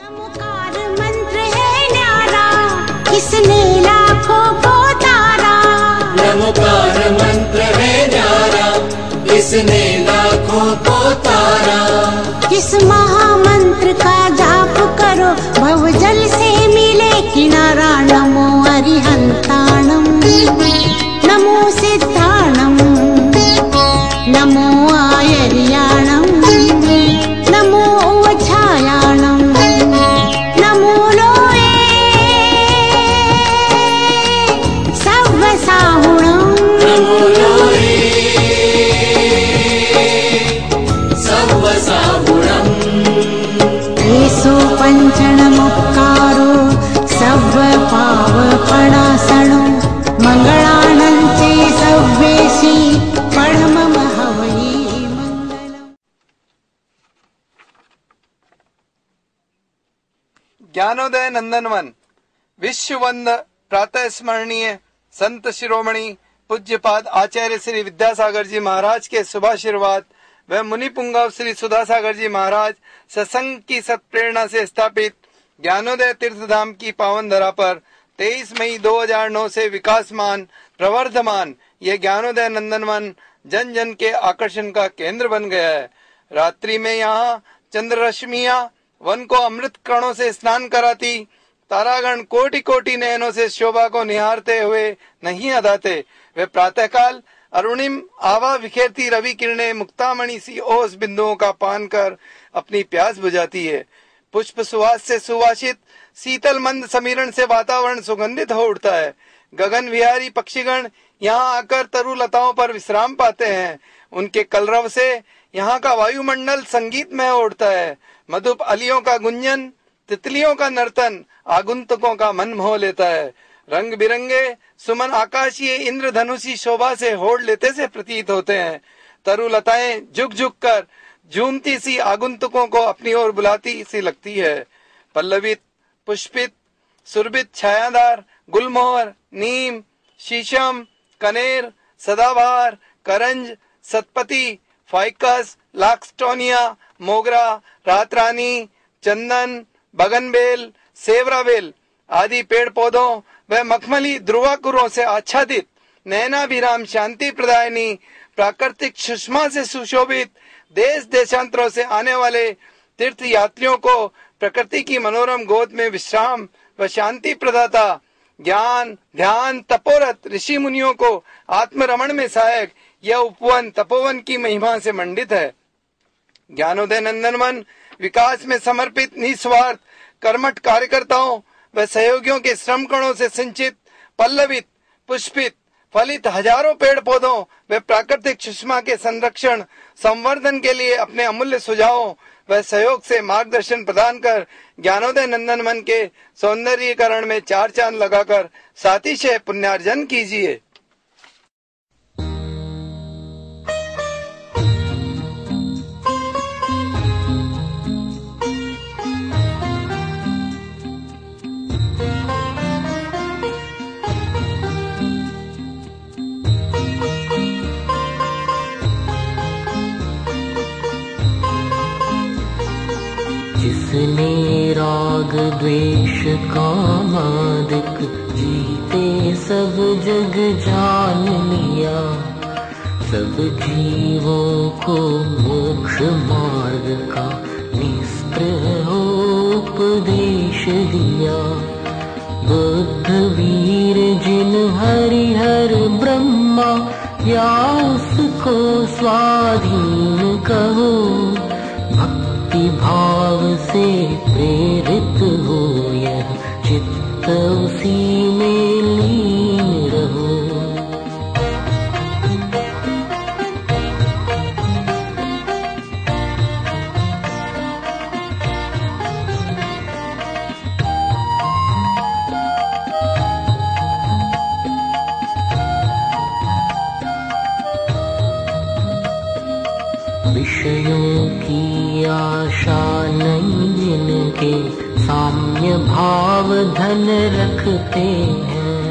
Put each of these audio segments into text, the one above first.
नमोकार मंत्र है न्यारा, इसने लाखों को तारा। नमोकार मंत्र है न्यारा, इसने लाखों को तारा। इस महामंत्र का जाप करो, भवजल से मिले किनारा। नमो अरिहंताणम, नमो सिद्धाणम, नमो आयर्याणम, नमो उवछायाणम, नमो लोये सव्वसाहुणम। नमो लोये सव्वसाहुणम। एषो पञ्चणमुपकारो सव्वपावपणासनो, मंगलानंते सव्वेशी परममहवै मंगलम्। ज्ञानोदय नंदनवन विश्ववंद प्रातः स्मरणीय संत शिरोमणि पूज्यपाद आचार्य श्री विद्यासागर जी महाराज के शुभाशीर्वाद व मुनि पुंगव श्री सुधासागर जी महाराज सत्संग की सत्प्रेरणा से स्थापित ज्ञानोदय तीर्थधाम की पावन धरा पर 23 मई 2009 से विकासमान प्रवर्धमान ये ज्ञानोदय नंदनवन जन जन के आकर्षण का केंद्र बन गया है। रात्रि में यहाँ चंद्र रश्मियां वन को अमृत कणों से स्नान कराती, तारागण कोटि कोटि नयनों से शोभा को निहारते हुए नहीं अदाते। वे प्रातःकाल अरुणिम आवा विखेरती रवि किरणें मुक्तामणि सी ओस बिंदुओं का पान कर अपनी प्यास बुझाती है। पुष्प सुवास से सुवासित शीतल मंद समीरण से वातावरण सुगंधित हो उठता है। गगन विहारी पक्षीगण यहाँ आकर तरु लताओं पर विश्राम पाते हैं। उनके कलरव से यहाँ का वायुमंडल संगीतमय हो उठता है। मधुप अलियों का गुंजन, तितलियों का नर्तन आगुंतकों का मन मोह लेता है। रंग बिरंगे सुमन आकाशीय इंद्रधनुषी शोभा से होड़ लेते से प्रतीत होते हैं। तरु लताएं झुक झुक कर झूमती सी आगुंतकों को अपनी ओर बुलाती सी लगती है। पल्लवित, पुष्पित, सुरभित, छायादार गुलमोहर, नीम, शीशम, कनेर, सदाबहार, करंज, सतपति, फाइकस, लाक्सटोनिया, मोगरा, रातरानी, चंदन, बगनबेल, सेवराबेल आदि पेड़ पौधों व मखमली ध्रुवाकुरों से आच्छादित नयनाभिराम शांति प्रदायनी प्राकृतिक सुषमा से सुशोभित देश देशांतरों से आने वाले तीर्थ यात्रियों को प्रकृति की मनोरम गोद में विश्राम व शांति प्रदाता ज्ञान ध्यान तपोरत ऋषि मुनियों को आत्मरमण में सहायक यह उपवन तपोवन की महिमा से मंडित है। ज्ञानोदय नंदनवन विकास में समर्पित निस्वार्थ कर्मठ कार्यकर्ताओं व सहयोगियों के श्रम कणों से सिंचित, पल्लवित, पुष्पित, फलित हजारों पेड़ पौधों व प्राकृतिक सुषमा के संरक्षण संवर्धन के लिए अपने अमूल्य सुझावों व सहयोग से मार्गदर्शन प्रदान कर ज्ञानोदय नंदनवन के सौंदर्यीकरण में 4 चांद लगाकर सातिशय पुण्यार्जन कीजिए। जिसने राग द्वेष कामादिक जीते सब जग जान लिया, सब जीवों को मोक्ष मार्ग का निस्पृह उपदेश दिया। बुद्ध वीर जिन हरिहर ब्रह्मा या उसको स्वाधीन कहो, भक्ति भाव से प्रेरित हो यह चित्त उसी में लीन रहो। विषयों की आशा नहीं जिनके साम्य भाव धन रखते हैं,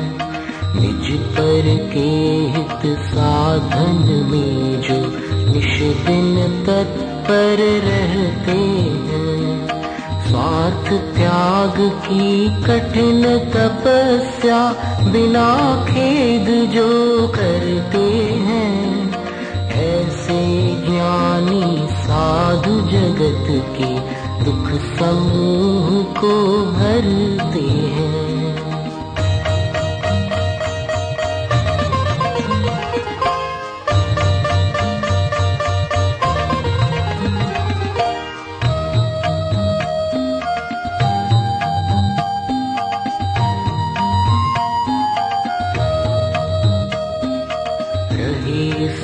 निज पर के हित साधन में जो निश दिन तत्पर रहते हैं। स्वार्थ स्वार्थ त्याग की कठिन तपस्या बिना खेद जो करते हैं, ऐसे ज्ञानी साधु जगत के दुख समूह को भरते हैं।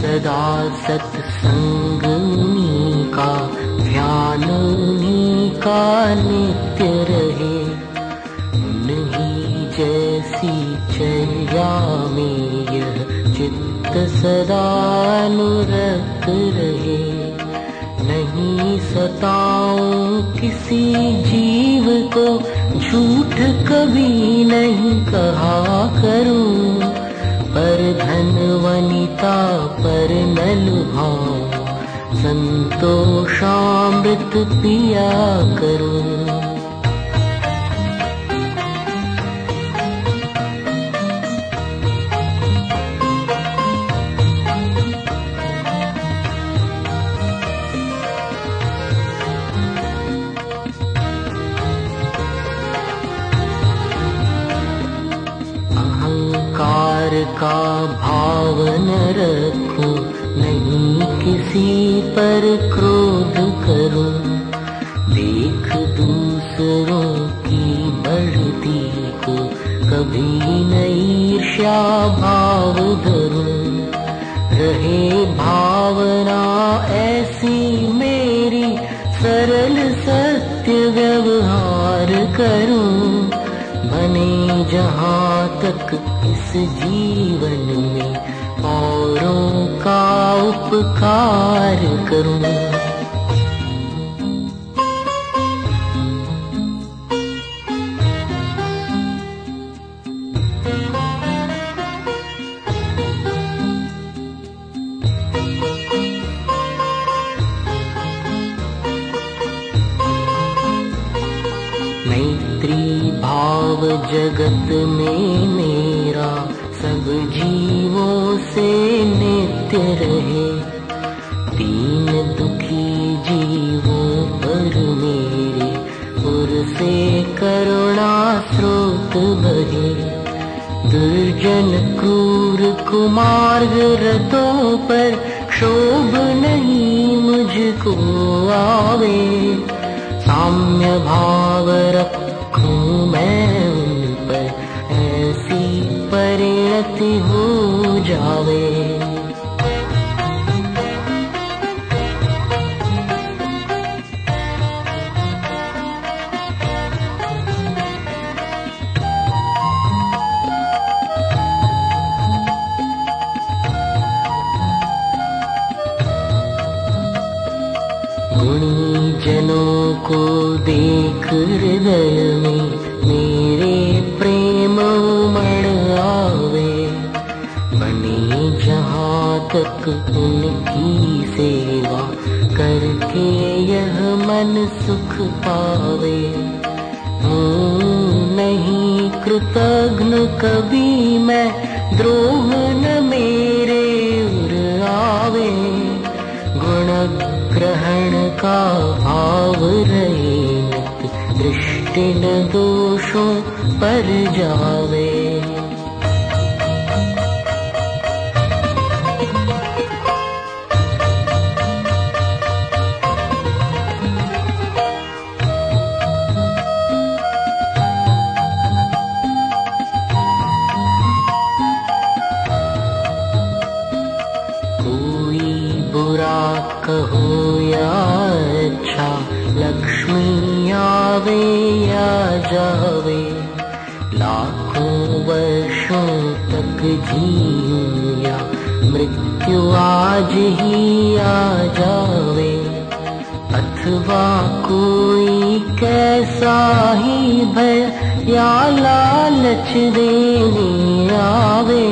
सदा सत्संग उन्हीं का, ध्यान उन्हीं का नित्य रहे। उन्हीं जैसी चर्या में यह चित्त सदा अनुरक्त रहे। नहीं सताऊं किसी जीव को, झूठ कभी नहीं कहा करूं। पर धन वनिता पर न लुभाऊं, संतोषामृत पिया करूं। का भाव न रखूं, नहीं किसी पर क्रोध करूं। देख दूसरों की बढ़ती को कभी न ईर्ष्या भाव धरूं। रहे भावना ऐसी मेरी, सरल सत्य व्यवहार करूं। बने जहाँ तक इस जीवन में औरों का उपकार करूं। मैत्री भाव जगत में मेरा, सब जीवों से नित्य रहे। दीन दुखी जीवों पर मेरे पुर से करुणा स्रोत बहे। दुर्जन क्रूर कुमार्ग रतों पर क्षोभ नहीं मुझको आवे। साम्य भाव रखूं मैं उन पर, ऐसी परिणति हो जावे। गुणी जनों को देख हृदय में मेरे प्रेम उमड़ आवे। बने जहाँ तक उनकी सेवा करके यह मन सुख पावे। नहीं कृतघ्न कभी मैं, द्रोह न मेरे उर आवे। गुण ग्रहण का भाव रहे नित, दृष्टि न दोषों पर जावे। कहो या अच्छा, लक्ष्मी आवे या जावे। लाखों वर्षों तक जीऊं या मृत्यु आज ही आ जावे। अथवा कोई कैसा ही भय या लालच देने आवे।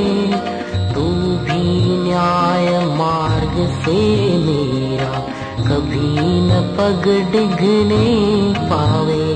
तू भी न्याय मार्ग से मेरा कभी न पग डिगने पावे।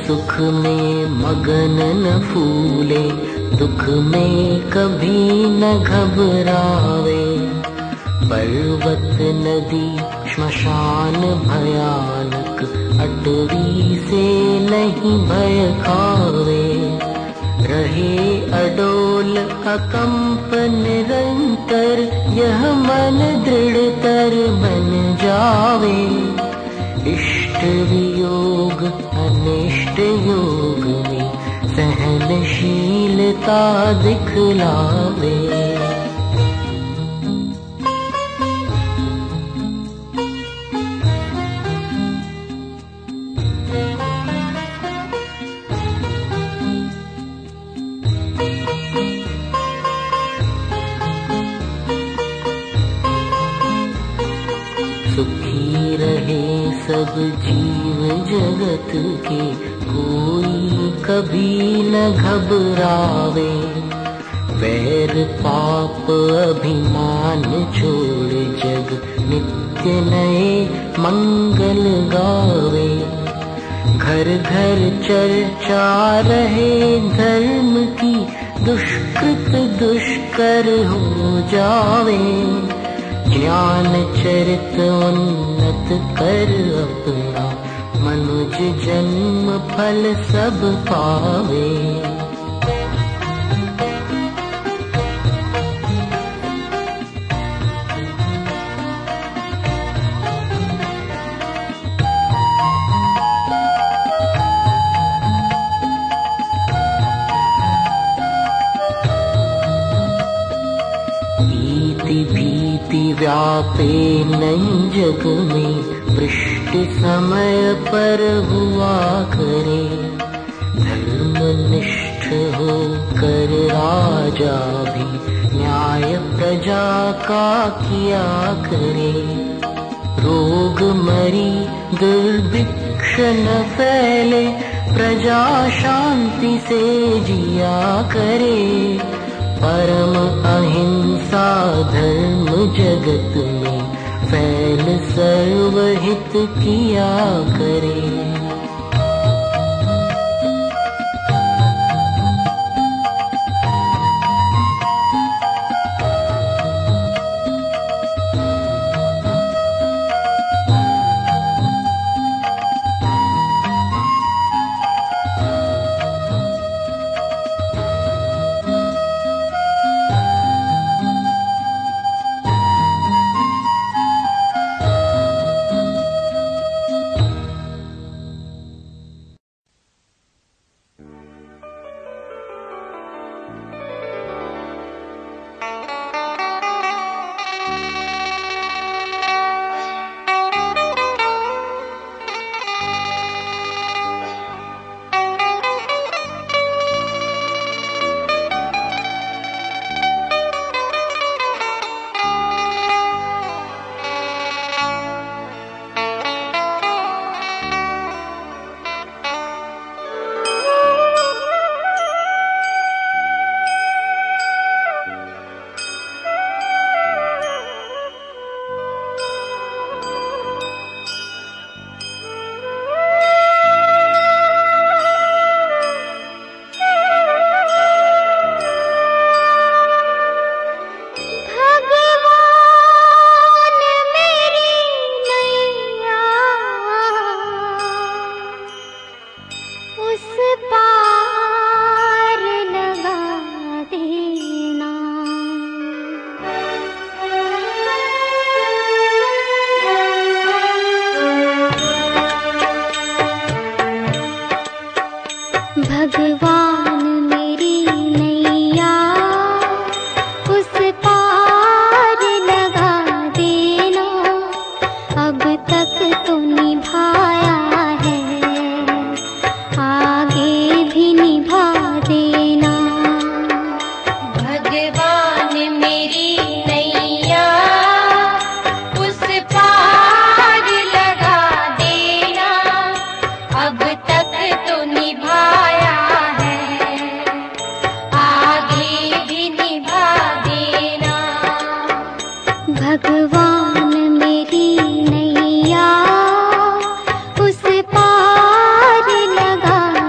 सुख में मगन न फूले, दुख में कभी न घबरावे। पर्वत नदी श्मशान भयानक, अटवी से नहीं भय खावे। रहे अडोल अकंप निरंतर, यह मन दृढ़तर बन जावे। इष्ट वियोग अनिष्ट योग में सहनशीलता दिखलावे। सुखी रहे सब जीव जगत के, कोई कभी न घबरावे। वैर पाप अभिमान छोड़ जग नित्य नए मंगल गावे। घर घर चर्चा रहे धर्म की, दुष्कृत दुष्कर हो जावे। ज्ञान चरित उन्नत कर अपना, मनुज जन्म फल सब पावे। व्यापे नई जग में, वृष्टि समय पर हुआ करे। धर्मनिष्ठ हो कर राजा भी, न्याय प्रजा का किया करे। रोग मरी दुर्भिक्ष न फैले, प्रजा शांति से जिया करे। परम अहिंसा धर्म जगत में, फैल सर्वहित किया करे। नैया उस पार लगा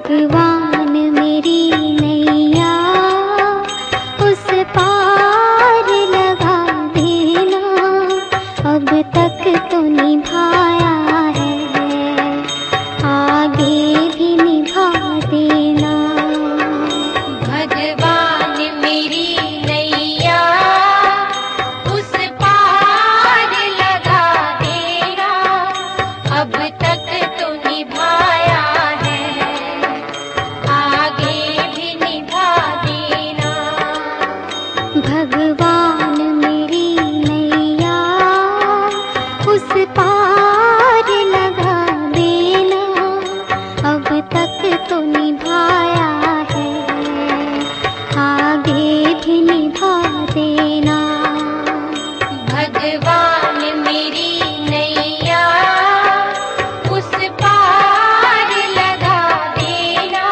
भगवान मेरी नैया उस पार लगा देना, अब तक तो निभाया है आगे भी निभा देना। भगवान मेरी नैया उस पार लगा देना, अब तक तो निभाया है आगे भी निभा देना। भगवान मेरी नैया उस पार लगा देना, अब तक तो निभाया है आगे भी निभा देना। भगवान मेरी नैया उस पार लगा देना,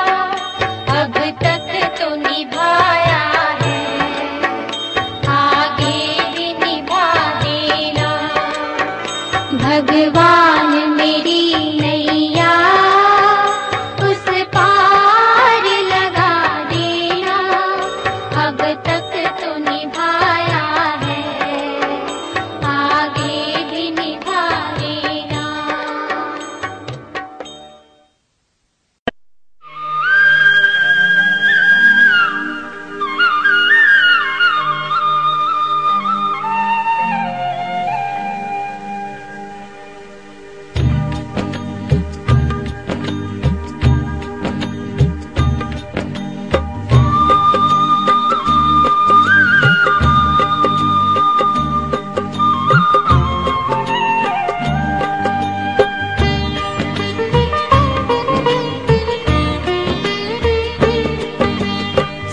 अब तक तो निभाया है आगे भी निभा देना। भगवान मेरी नैया उस पार लगा देना, अब तक तो निभाया है आगे भी निभा देना।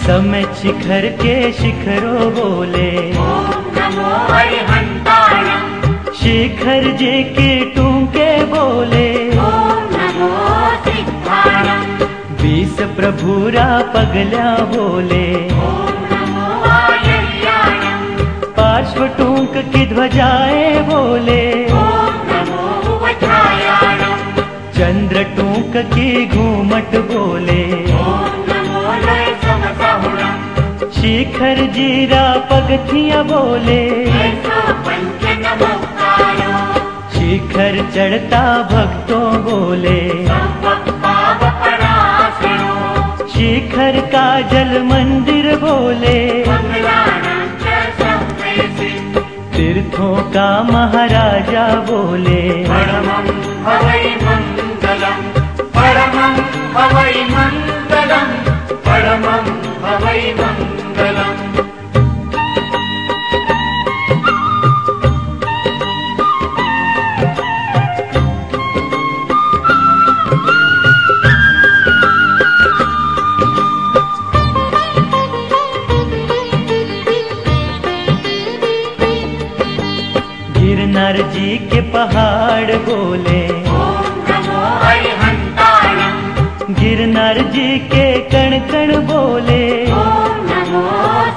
समय शिखर के शिखरों बोले, नमो अरिहंताणं। शिखर जे के टूंके बोले, नमो सिद्धाणं। 20 प्रभुरा पगल्या बोले, नमो आयर्याणं। पार्श्व टूंक की ध्वजाए बोले, नमो वज्रायाणं। चंद्र टूंक की घूमट बोले, नमो लय समसहुणं। शिखर जीरा पगथिया बोले, पंच नमोकारो। शिखर चढ़ता भक्तों बोले, पाव परासरो। शिखर का जल मंदिर बोले, मंगलानां च संवेसी। तीर्थों का महाराजा बोले, परमं हवै मंगलम्, परमं हवै मंगलम्, परमं हवै मंगलम्। गिरनार जी के पहाड़ बोले, नमो अरिहंताणं। गिरनार जी के कण कण बोले, नमो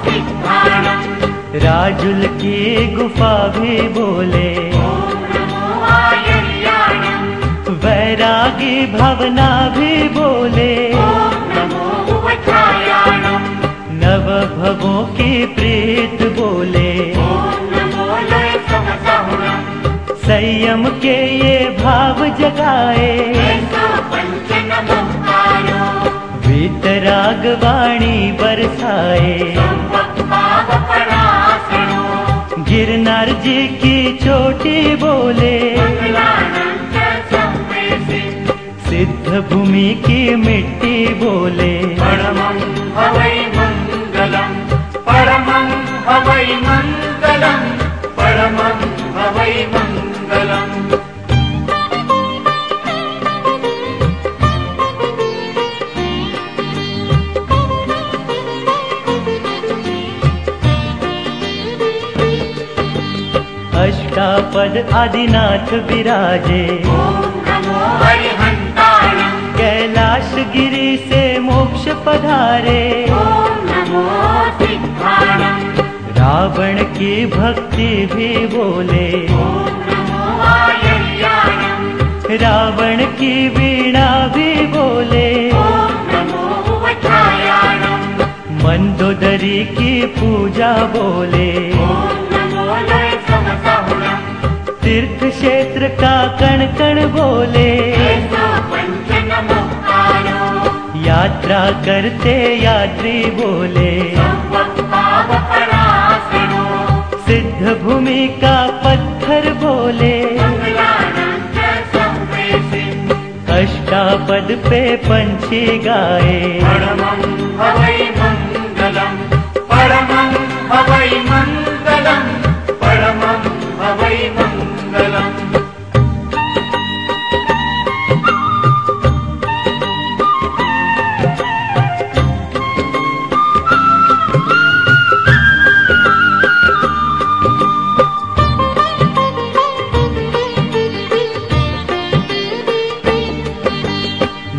सिद्धाणं। राजुल की गुफा भी बोले, नमो आयर्याणं। वैरागी भावना भी बोले, नमो वज्रायाणं। नव भवों की प्रीत बोले, नमो लय समसहुणं। संयम के ये भाव जगाए, पंच नमोकारो। वीतराग वाणी बरसाए, पाव परासरो। गिरनार जी की चोटी बोले, मंगलानां च संवेसी। सिद्ध भूमि की मिट्टी बोले, परमं हवै मंगलम्, परमं हवै मंगलम्, परमं हवै मंगलम्। अष्टापद आदिनाथ विराजे, नमो अरिहंताणं। कैलाश गिरी से मोक्ष पधारे, नमो सिद्धाणं। रावण की भक्ति भी बोले, नमो आयर्याणं। रावण की वीणा भी बोले, जी की पूजा बोले। ॐ नमो लय समसहुरम् तीर्थ क्षेत्र का कण कण बोले। ऐसो पंचनमुक्तारो यात्रा करते यात्री बोले। संवत्पावपरासनो सिद्ध भूमि का पत्थर बोले। मंगलानां च संवेशि अष्टापद पे पंछी गाए। परमं हवै मङ्गलम् परमं हवै मङ्गलम् परमं हवै मङ्गलम्।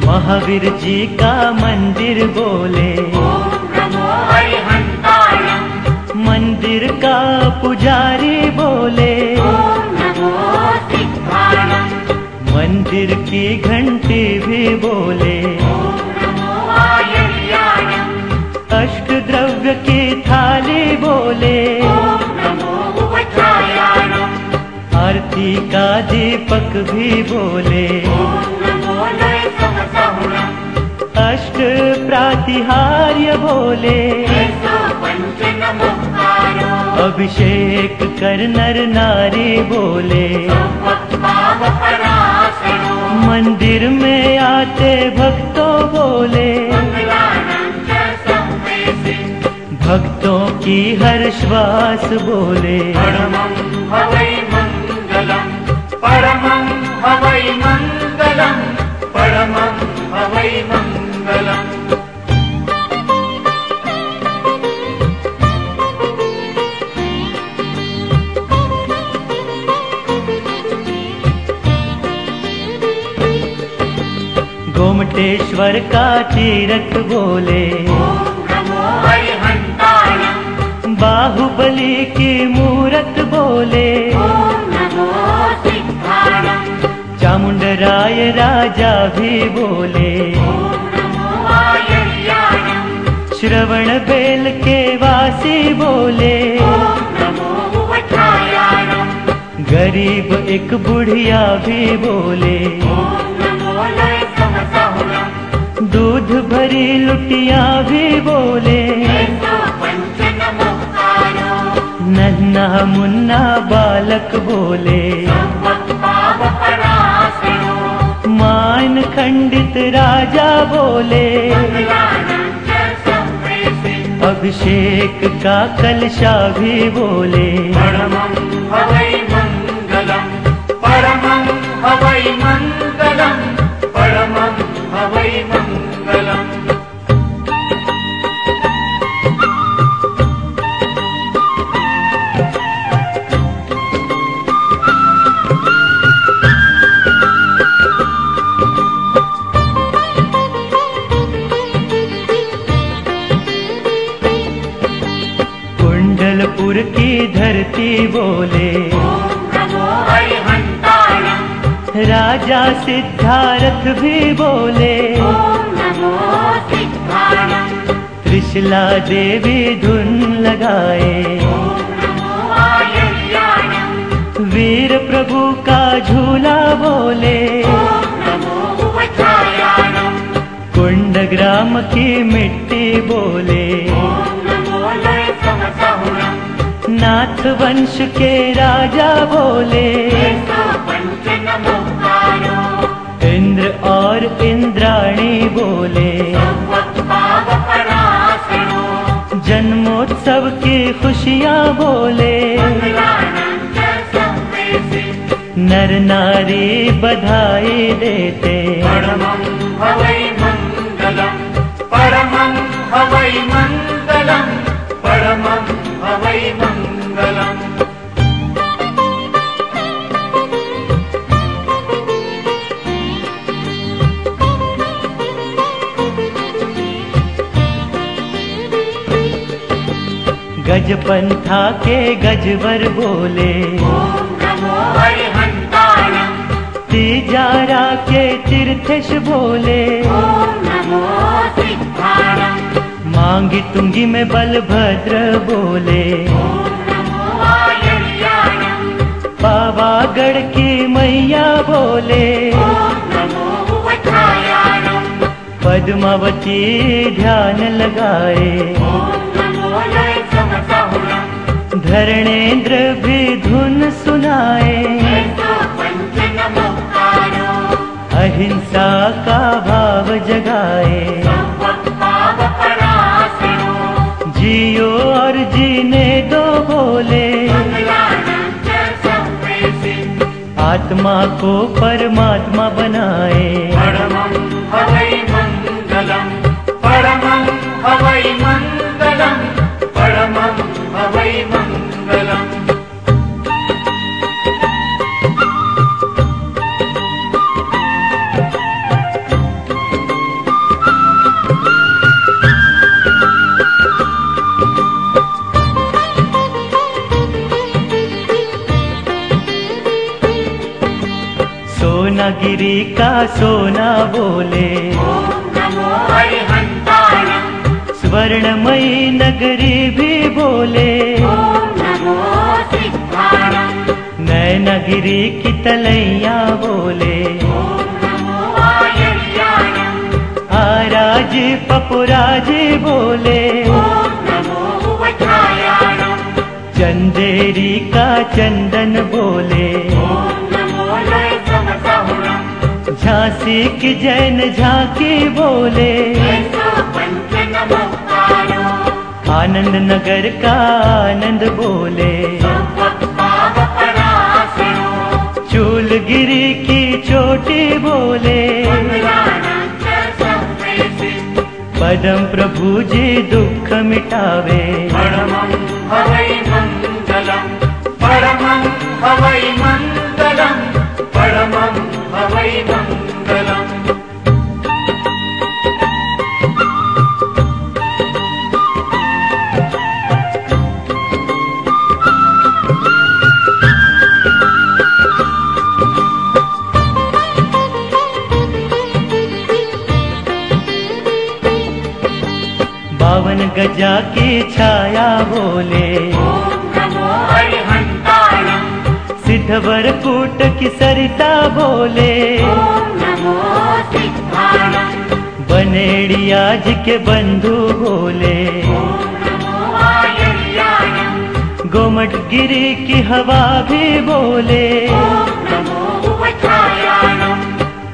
महावीर जी का मंदिर बोले। ॐ नमो हरिहन्ताणम् मंदिर का पुजारी बोले। ॐ नमो सिद्धाणम् मंदिर की घंटी भी बोले। ॐ नमो आयर्याणम् अष्ट द्रव्य की थाली बोले। ॐ नमो उपचायाणम् आरती का दीपक भी बोले। ॐ नमो लय समसहुरम् अष्ट प्रातिहार्य बोले। ऐसो पंचनमुक्तारो अभिषेक कर नर नारी बोले। संवत्पावपरासनो मंदिर में आते भक्तों बोले। मंगलानां च संवेशि भक्तों की हर श्वास बोले। परमं हवै मङ्गलम् परमं हवै मङ्गलम् परमं हवै मङ्गलम्। गोमटेश्वर का तीरथ बोले। ॐ नमो हरिहन्ताणम् बाहुबली की मूरत बोले। ॐ नमो सिद्धाणम् चामुंडराय राजा भी बोले। ॐ नमो आयर्याणम् श्रवण बेल के वासी बोले। ॐ नमो उपचायाणम् गरीब एक बुढ़िया भी बोले। ॐ नमो लय समसहुरम् दूध भरी लुटिया भी बोले। ऐसो पंचनमुक्तारो नन्हा मुन्ना बालक बोले। संवत्पावपरासनो मान खंडित राजा बोले। मंगलानां च संवेशि अभिषेक का कलशा भी बोले। परमं हवै मङ्गलम् परमं हवै मङ्गलम् परमं हवै मङ्गलम्। कुंडलपुर की धरती बोले। ॐ नमो हरिहन्ताणम् राजा सिद्धारथ भी बोले। ॐ नमो सिद्धाणम् त्रिशला देवी धुन लगाए। ॐ नमो आयर्याणम् वीर प्रभु का झूला बोले। ॐ नमो उपचायाणम् कुंडग्राम की मिट्टी बोले। ॐ नमो लय समसहुरम् नाथ वंश के राजा बोले। ऐसो पंचनमुक्तारो इंद्र और इंद्राणी बोले। संवत्पावपरासनो जन्मोत्सव की खुशियाँ बोले। मंगलानां च संवेशि नर नारी बधाई देते। परमं हवै मङ्गलम् परमं हवै मङ्गलम् परमं हवै मङ्गलम्। गजपंथा के गजवर बोले। ॐ नमो हरिहन्ताणम् तीजारा के तीर्थेश बोले। ॐ नमो सिद्धाणम् मांगी तुंगी में बलभद्र बोले, पावागढ़ की मैया बोले, पद्मावती ध्यान लगाए, धरणेन्द्र भी धुन सुनाए, अहिंसा का भाव जगाए, जियो और जीने दो बोले, आत्मा को परमात्मा बनाए, परमं हवै मंगलम, परमं हवै मंगलम, परमं हवै मंगलम। सोनागिरी का सोना बोले, स्वर्णमयी नगरी भी बोले, नैनागिरी की तलैया बोले, आराज पपुराज बोले, चंदेरी का चंदन बोले, झांसी की जैन झांकी बोले, आनंद नगर का आनंद बोले, चूलगिरी की चोटी बोले, पदम प्रभु जी दुख मिटावे, परमं हवै मंगलम, परमं हवै मंगलम, परमं हवै मंगलम। बावन गजा की छाया बोले, सिद्धवर कूट की सरिता बोले, बनेड़िया जी के बंधु बोले, गोमट गिरी की हवा भी बोले,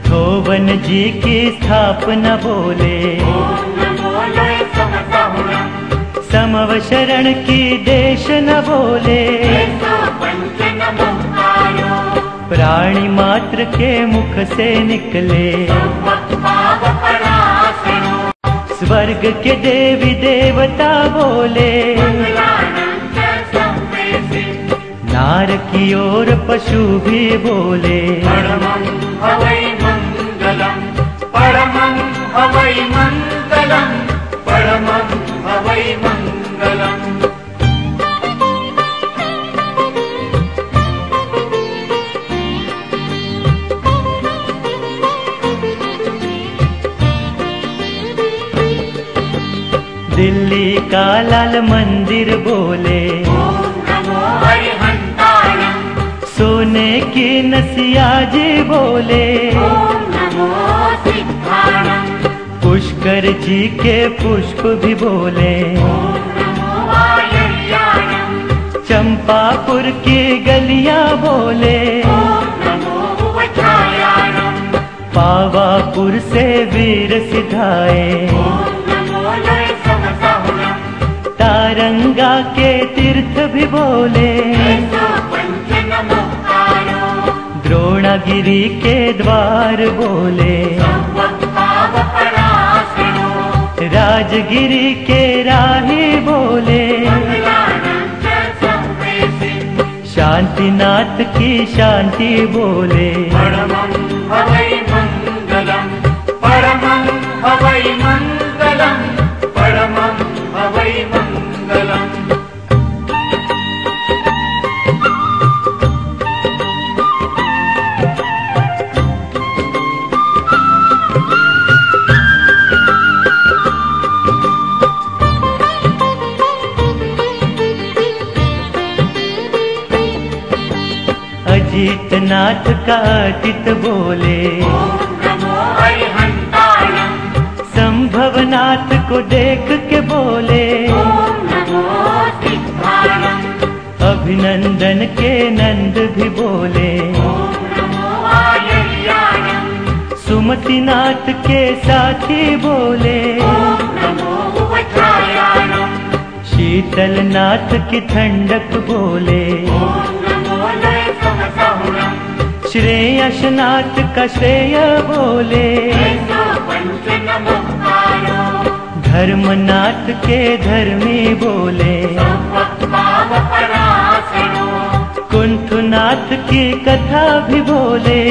धोवन जी की स्थापना बोले, समव शरण की देश न बोले, प्राणी मात्र के मुख से निकले, स्वर्ग के देवी देवता बोले, नार की ओर पशु भी बोले, परमं हवै मंगलम, परमं हवै मंगलम, परमं हवै मंगलम। दिल्ली का लाल मंदिर बोले, सोने की नसिया जी बोले, पुष्कर जी के पुष्प भी बोले, चंपापुर की गलियां बोले, पावापुर से वीर सिधाए, तारंगा के तीर्थ भी बोले, द्रोणागिरी के द्वार बोले, राजगिरी के राही बोले, शांतिनाथ की शांति बोले, परमं हवै मंगलम, परमं हवै मंगलम, परमं हवै मंगलम। नाथ का अतित बोले। नमो अरिहंताणं। संभवनाथ को देख के बोले। नमो सिद्धाणं। अभिनंदन के नंद भी बोले। नमो आयर्याणं। सुमतिनाथ के साथी बोले। नमो वज्रायाणं। शीतलनाथ की ठंडक बोले। नमो लय समसहुणं। श्रेयसनाथ का श्रेय बोले। पंच नमोकारो। धर्मनाथ के धर्मी बोले। परासरो। कुंठनाथ की कथा भी बोले।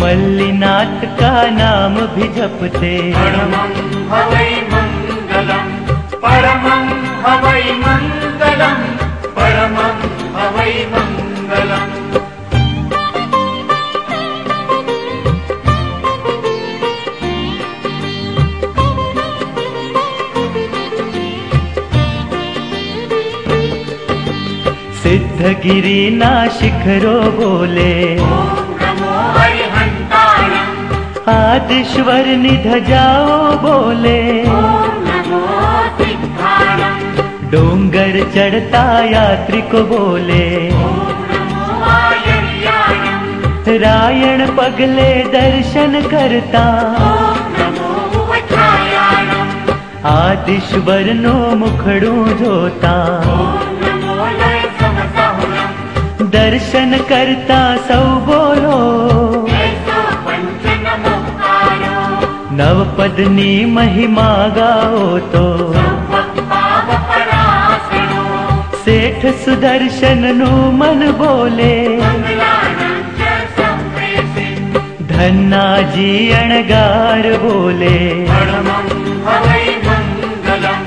मल्लीनाथ का नाम भी जपते। परमं हवै मंगलम। परमं हवै मंगलम। परमं हवै मंगलम। सिद्धगिरी ना शिखरो बोले। नमो अरिहंताणं। आदिश्वर निध जाओ बोले। नमो सिद्धाणं। डोंगर चढ़ता यात्री को बोले। नमो आयर्याणं। रायण पगले दर्शन करता। नमो वज्रायाणं। आदिश्वर नो मुखड़ू जोता। नमो लय समसहुणं। दर्शन करता सौ बोलो। पंच नमोकारो। नवपदनी महिमा गाओ तो। परासरो। सेठ सुदर्शन नु मन बोले। धन्ना जी अणगार बोले। परमं हवै मंगलम।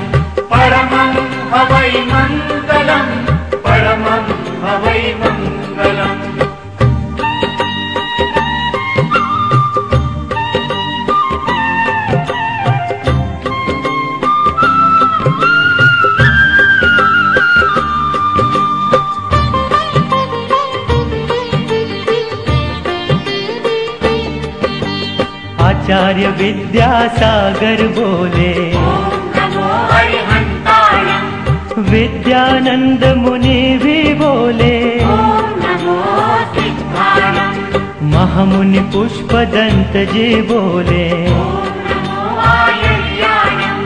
परमं हवै मंगलम। परमं हवै मंगलम। आचार्य विद्यासागर बोले। नमो अरिहंताणं। विद्यानंद मुनि भी बोले। नमो सिद्धाणं। महामुनि पुष्पदंत जी बोले। नमो आयर्याणं।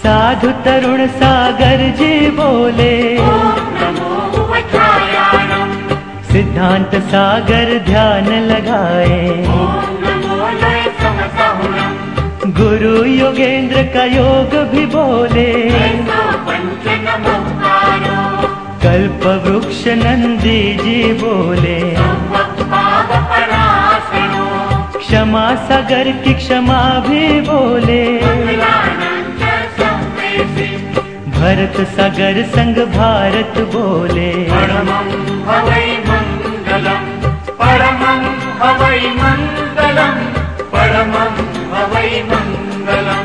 साधु तरुण सागर जी बोले। नमो वज्रायाणं। सिद्धांत सागर ध्यान लगाए। नमो लय समसहुणं। गुरु योगेंद्र का योग भी बोले। पंच नमोकारो। कल्प वृक्ष नंदी जी बोले। परासरो। क्षमा सागर की क्षमा भी बोले। भरत सागर संग भारत बोले। परमं हवै मंगलम। परमं हवै मंगलम। परमं हवै मंगलम।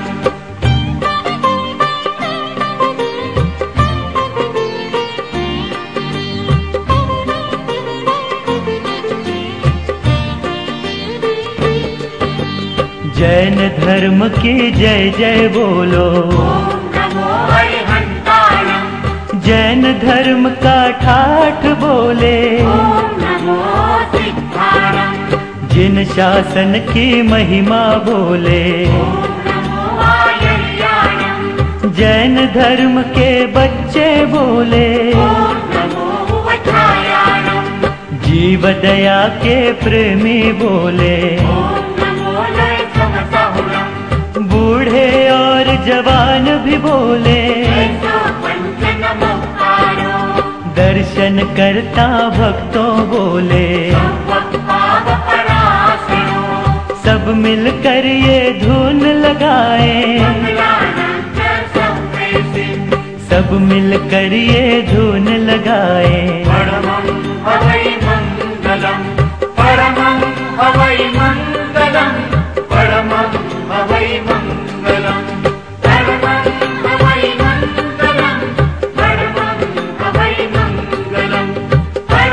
जैन धर्म की जय जय बोलो। नमो अरिहंताणं। जैन धर्म का ठाठ बोले। नमो सिद्धाणं। जिन शासन की महिमा बोले। नमो आयर्याणं। जैन धर्म के बच्चे बोले। नमो वज्रायाणं। जीव दया के प्रेमी बोले। नमो लय समसहुणं। बूढ़े और जवान भी बोले। पंच नमोकारो। दर्शन करता भक्तों बोले। परासरो। सब मिलकर ये धुन लगाए। सब मिलकर ये धुन लगाए। परमं हवै मंगलम। परमं हवै मंगलम। परमं हवै मंगलम। परमं हवै मंगलम। परमं हवै मंगलम। परमं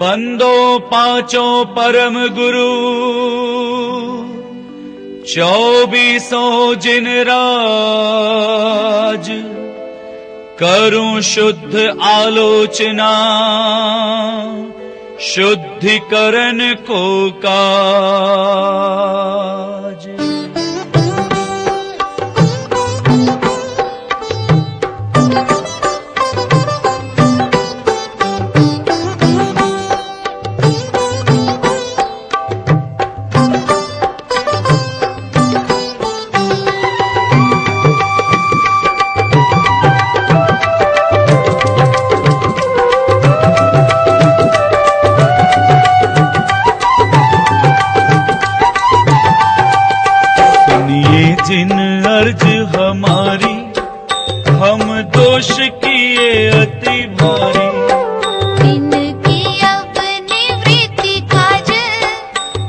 वंदो पांचों परम गुरु 24 जिन राज करूं शुद्ध आलोचना शुद्धिकरण को काज। जिन अर्ज हमारी हम दोष किए अति भारी, इनकी अब निवृत्ति काज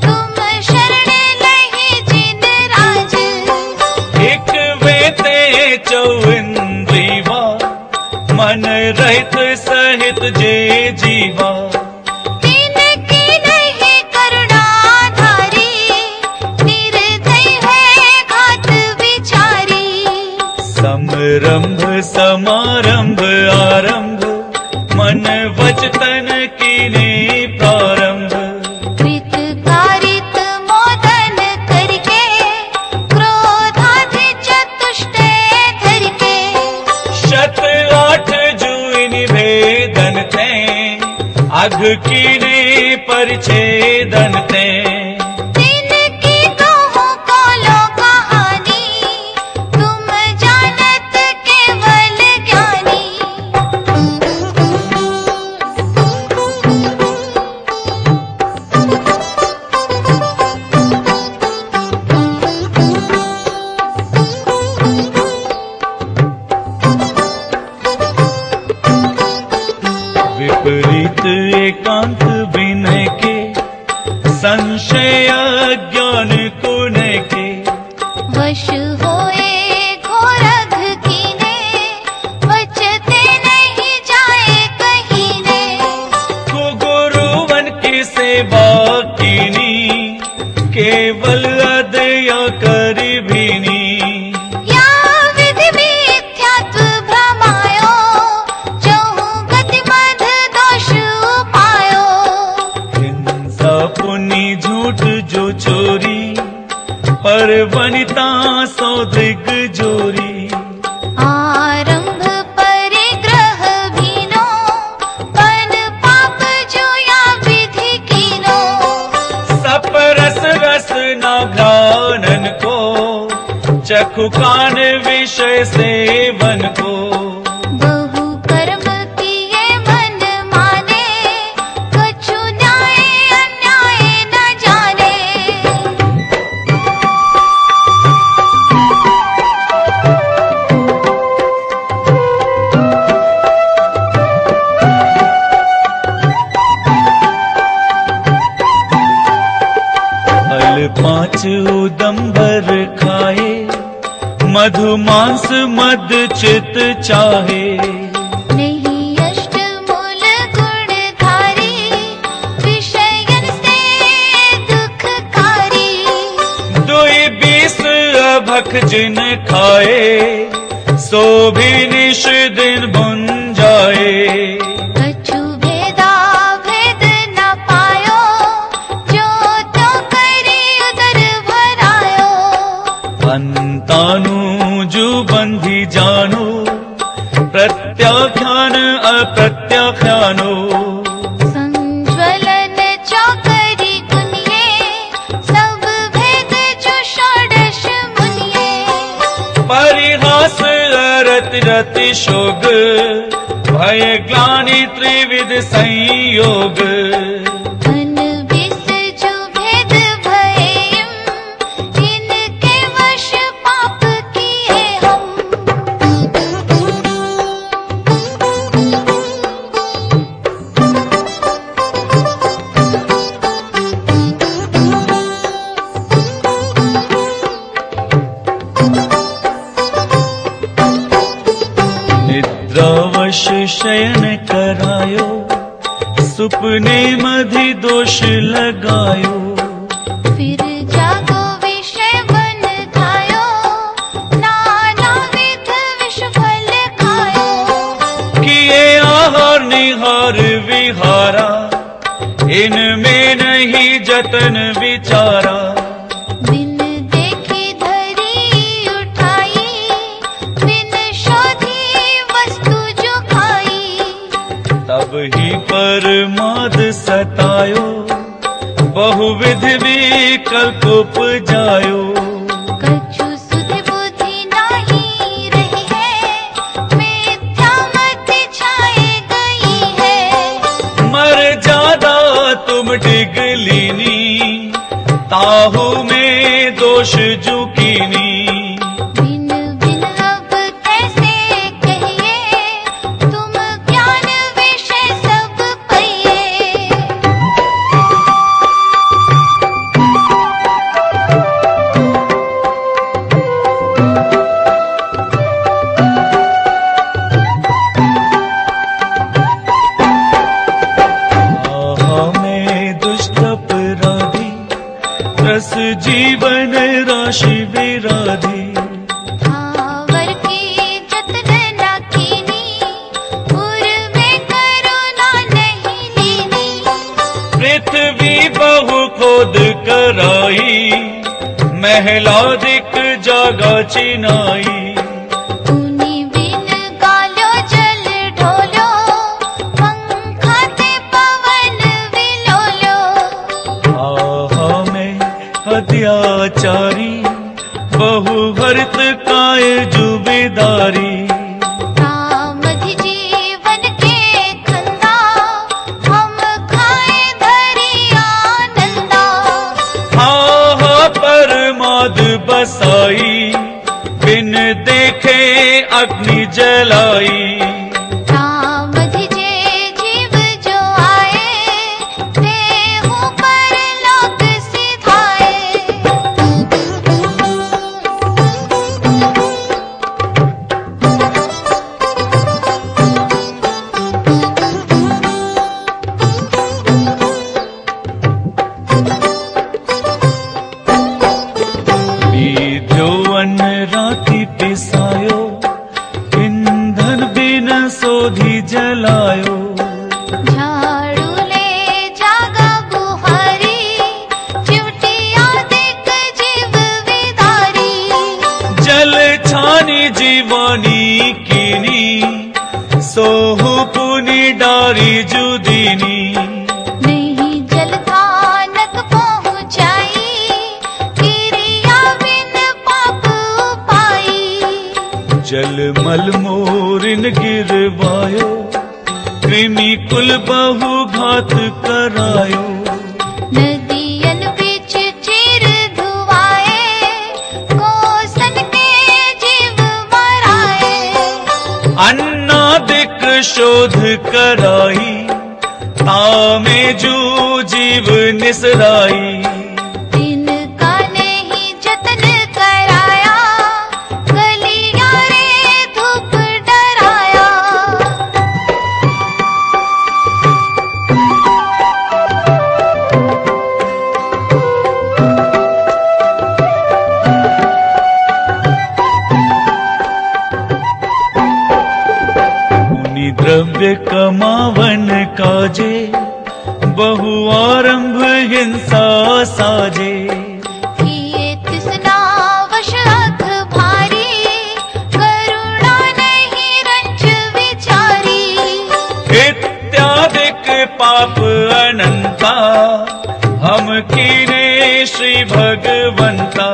तुम शरण लहे जिन राज। एक वेते चौंद्रीवा मन रहित सहित जे जीवा, समरंभ समारंभ आरंभ मन वचतन कीने प्रारंभ। कृत कारित मोदन करके क्रोधाधि चतुष्टय धरके, 108 जुइन भेदन थे अघ कीने परिच्छेदन थे। विपरीत एकांत विनय के संशय ज्ञान कुन के, वश होए घोरघ कीने बचते नहीं जाए कहीने। गुरुवन की सेवा कीनी केवल अदया करी भीनी। झूठ जो चोरी पर वनिता सो दिग जोरी। आरंभ परिग्रह भीनो पन पाप जो या विधि कीनो। सपरस रस ना घ्राणन को चखु कान विषय सेवन को। पांच उदंबर खाए मधु मांस मद चित चाहे। नहीं अष्टमूल गुणधारी विषयन से दुखकारी। 2-20 अभख जिन खाए सो भी निश दिन बुन जाए। अंतानु जो बंधी जानो प्रत्याख्यान अप्रत्याख्यानो। संज्वलन चौकरी गुनिये सब भेद जो षोडश मुनिये। परिहास रति रति शोग भय ग्लानि त्रिविध संयोग। निद्रावश शयन करायो सुपने मधि दोष लगायो। फिर जागो विषय बन जायो, नाना विध विष फल खायो। किए आहार निहार विहारा, इनमें नहीं जतन विचारा। बिन देखी धरी उठाई, बिन शोधी वस्तु जो खाई। तब ही परमाद सतायो, बहुविध विकल्प उपजायो। कछु सुध बुद्धि नाही रही है, मिथ्या मत छाए गई है। मर्यादा तुम डिगलीनी, ताहू में दोष झुकीनी। बिन बिन अब कैसे कहिए, तुम ज्ञान विषय सब पइए। में दुष्ट अपराधी, रस जीवन राशि विराधी। हावर की जतन न कीनी, उर में करुणा नहीं लीनी। पृथ्वी बहु खोद कराई, महलाधिक जागा चिनाई। ऊनी बिन गालो जल ढोलो, पंखा ते पवन विलोलो। आहा में अत्याचारी, बहु भरत काय जुबेदारी। रामधि जीवन के खंदा, हम खाए धरी आनंदा। आहा परमाद बसाई, बिन देखे अग्नि जलाई। रामधि जे जीव जो आए, देहु पर लोक सिधाए। बीजो अन्न राति पिसायो, ईंधन बिन सोधी जलायो। झाड़ू ले जागा बुहारी, चिवटिया देख जीव विदारी। जल छानी जीवानी कीनी, सोहु पुनि डारी जुदीनी। नहीं जल थानक पहुँचाई, क्रिया बिन पाप उपाई। जल मल मोरिन गिरवायो, कृमि कुल बहु घात करायो। नदियन बिच चीर धुआए, कोसन के जीव मराए। अन्नादिक शोध कराई, तामे जू जीव निसराई। इनका नहीं जतन कराया, गलियां रे धूप डराया। मुनि द्रव्य कमावन काजे, बहु आरंभ हिंसा साजे। किए तृष्णा वश अघ भारी, करुणा नहीं रंच विचारी। इत्यादिक पाप अनंता, हम कीने श्री भगवंता।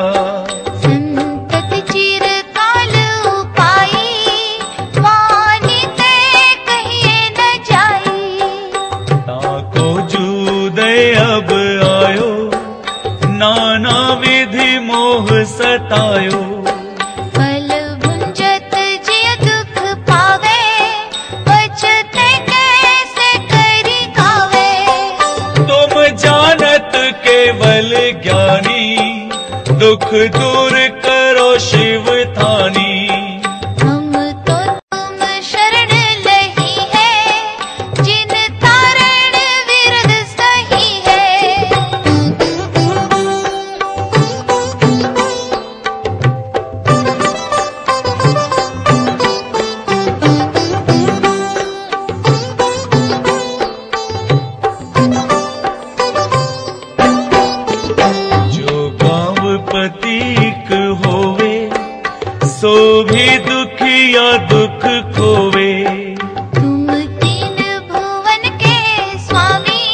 संतति चिरकाल उपाई, वाणी ते कहिए न जाई। ताको जूदय अब आयो, नाना विधि मोह सतायो। फल भुंजत जिय दुख पावे, बचते कैसे करी खावे। तुम जानत केवल ज्ञानी, दुख दूर करो शिव थानी। हम तो तुम शरण लही है, जिन तारण भी दुखिया दुख खोवे। तुम तीन भुवन के स्वामी,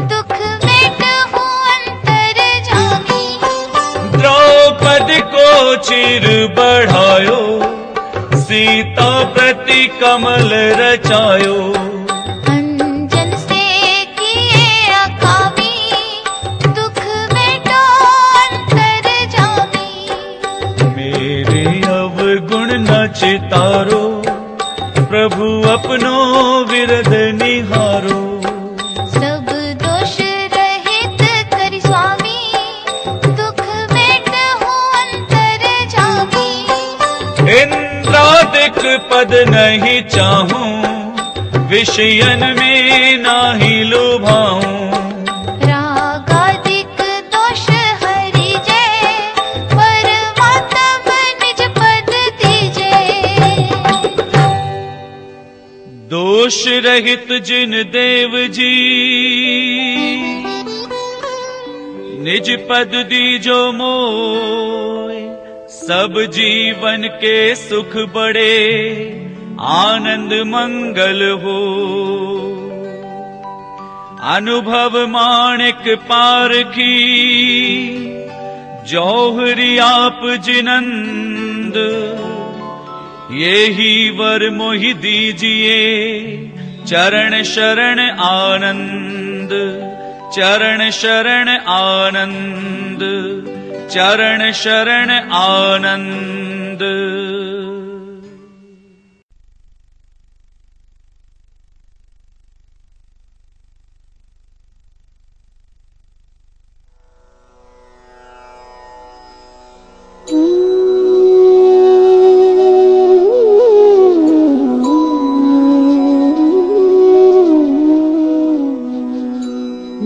दुख मेट हो अंतर्जामी। द्रौपदी को चिर बढ़ायो, सीता प्रति कमल रचायो। अंजन से किए अकामी, दुख मेटो अंतर्जामी। मेरे अवगुण न चितारो, प्रभु अपनो विरद निहारो। सब दोष रहित करि स्वामी, दुख मेट हो अंतर्जामी। इंद्रादिक पद नहीं चाहूं, विषयन में नाही लुभाऊं। रागादिक दोष हरि जय, परमात्म निज पद दीजे। दोष रहित जिन देव जी, निज पद दीजो मोय। सब जीवन के सुख बड़े, आनंद मंगल हो। अनुभव माणिक पारखी, जौहरी आप जिनंद। यही वर मोहि दीजिए, चरण शरण आनंद। चरण शरण आनंद, चरण शरण आनंद।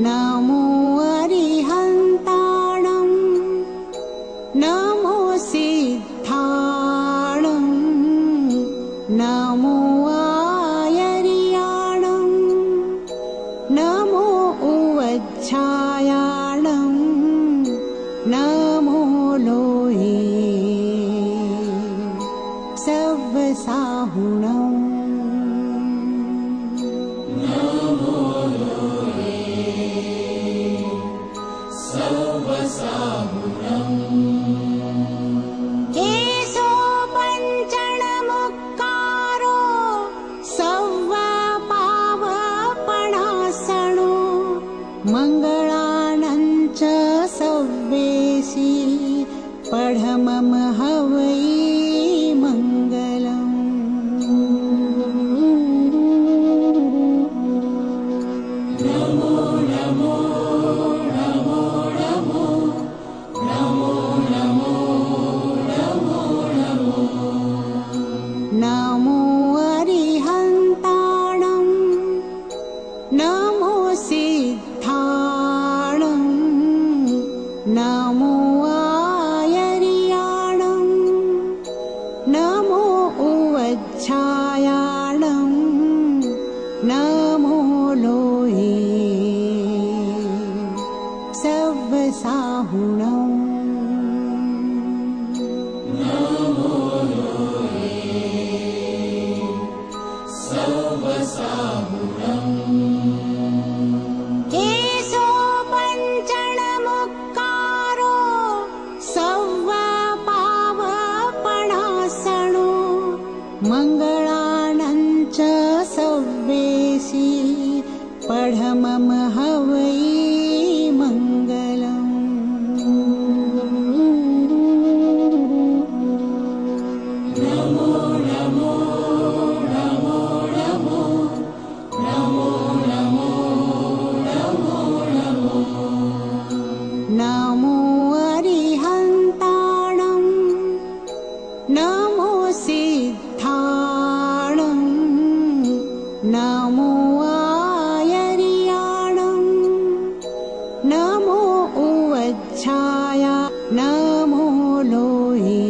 नमो अरिहन्ताणं, नमो सिद्धाणं, नमो आयर्याणं, नमो उवच्छायाणं, नमो लोहे सव्वसाहुणम्। केशो पञ्चणमुक्कारो, सव्वापावपणासनो, मङ्गलानं च सव्वेशी, पढमम हवै मङ्गलम्। नमो अरिहन्ताणं, नमो सिद्धाणं, नमो आयर्याणं, नमो उवच्छायाणं, नमो लोहे सव्वसाहुणम्। केशो पञ्चणमुक्कारो, सव्वापावपणासनो, मङ्गलानं च सव्वेशी, पढमम हवै मङ्गलम्। नमो अरिहन्ताणं, नमो सिद्धाणं, नमो आयर्याणं, नमो उवच्छाया, नमो लोहे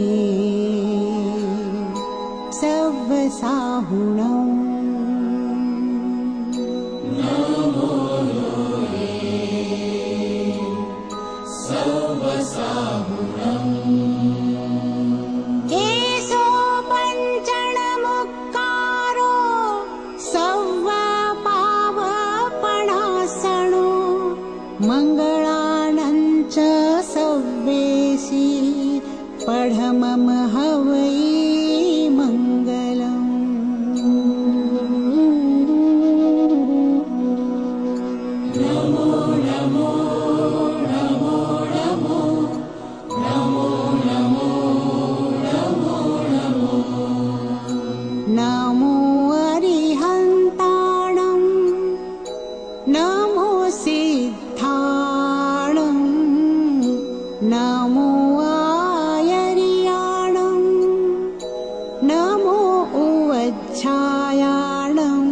सव्वसाहुणम्। केशो मङ्गलानं च सव्येसि पढमम हवै मङ्गलम्। नमो नमो नमो नमो नमो नमो नमो नमो नमो अरिहन्ताणं नमो सिद्धाणं नमो आयर्याणं नमो उवच्छायाणं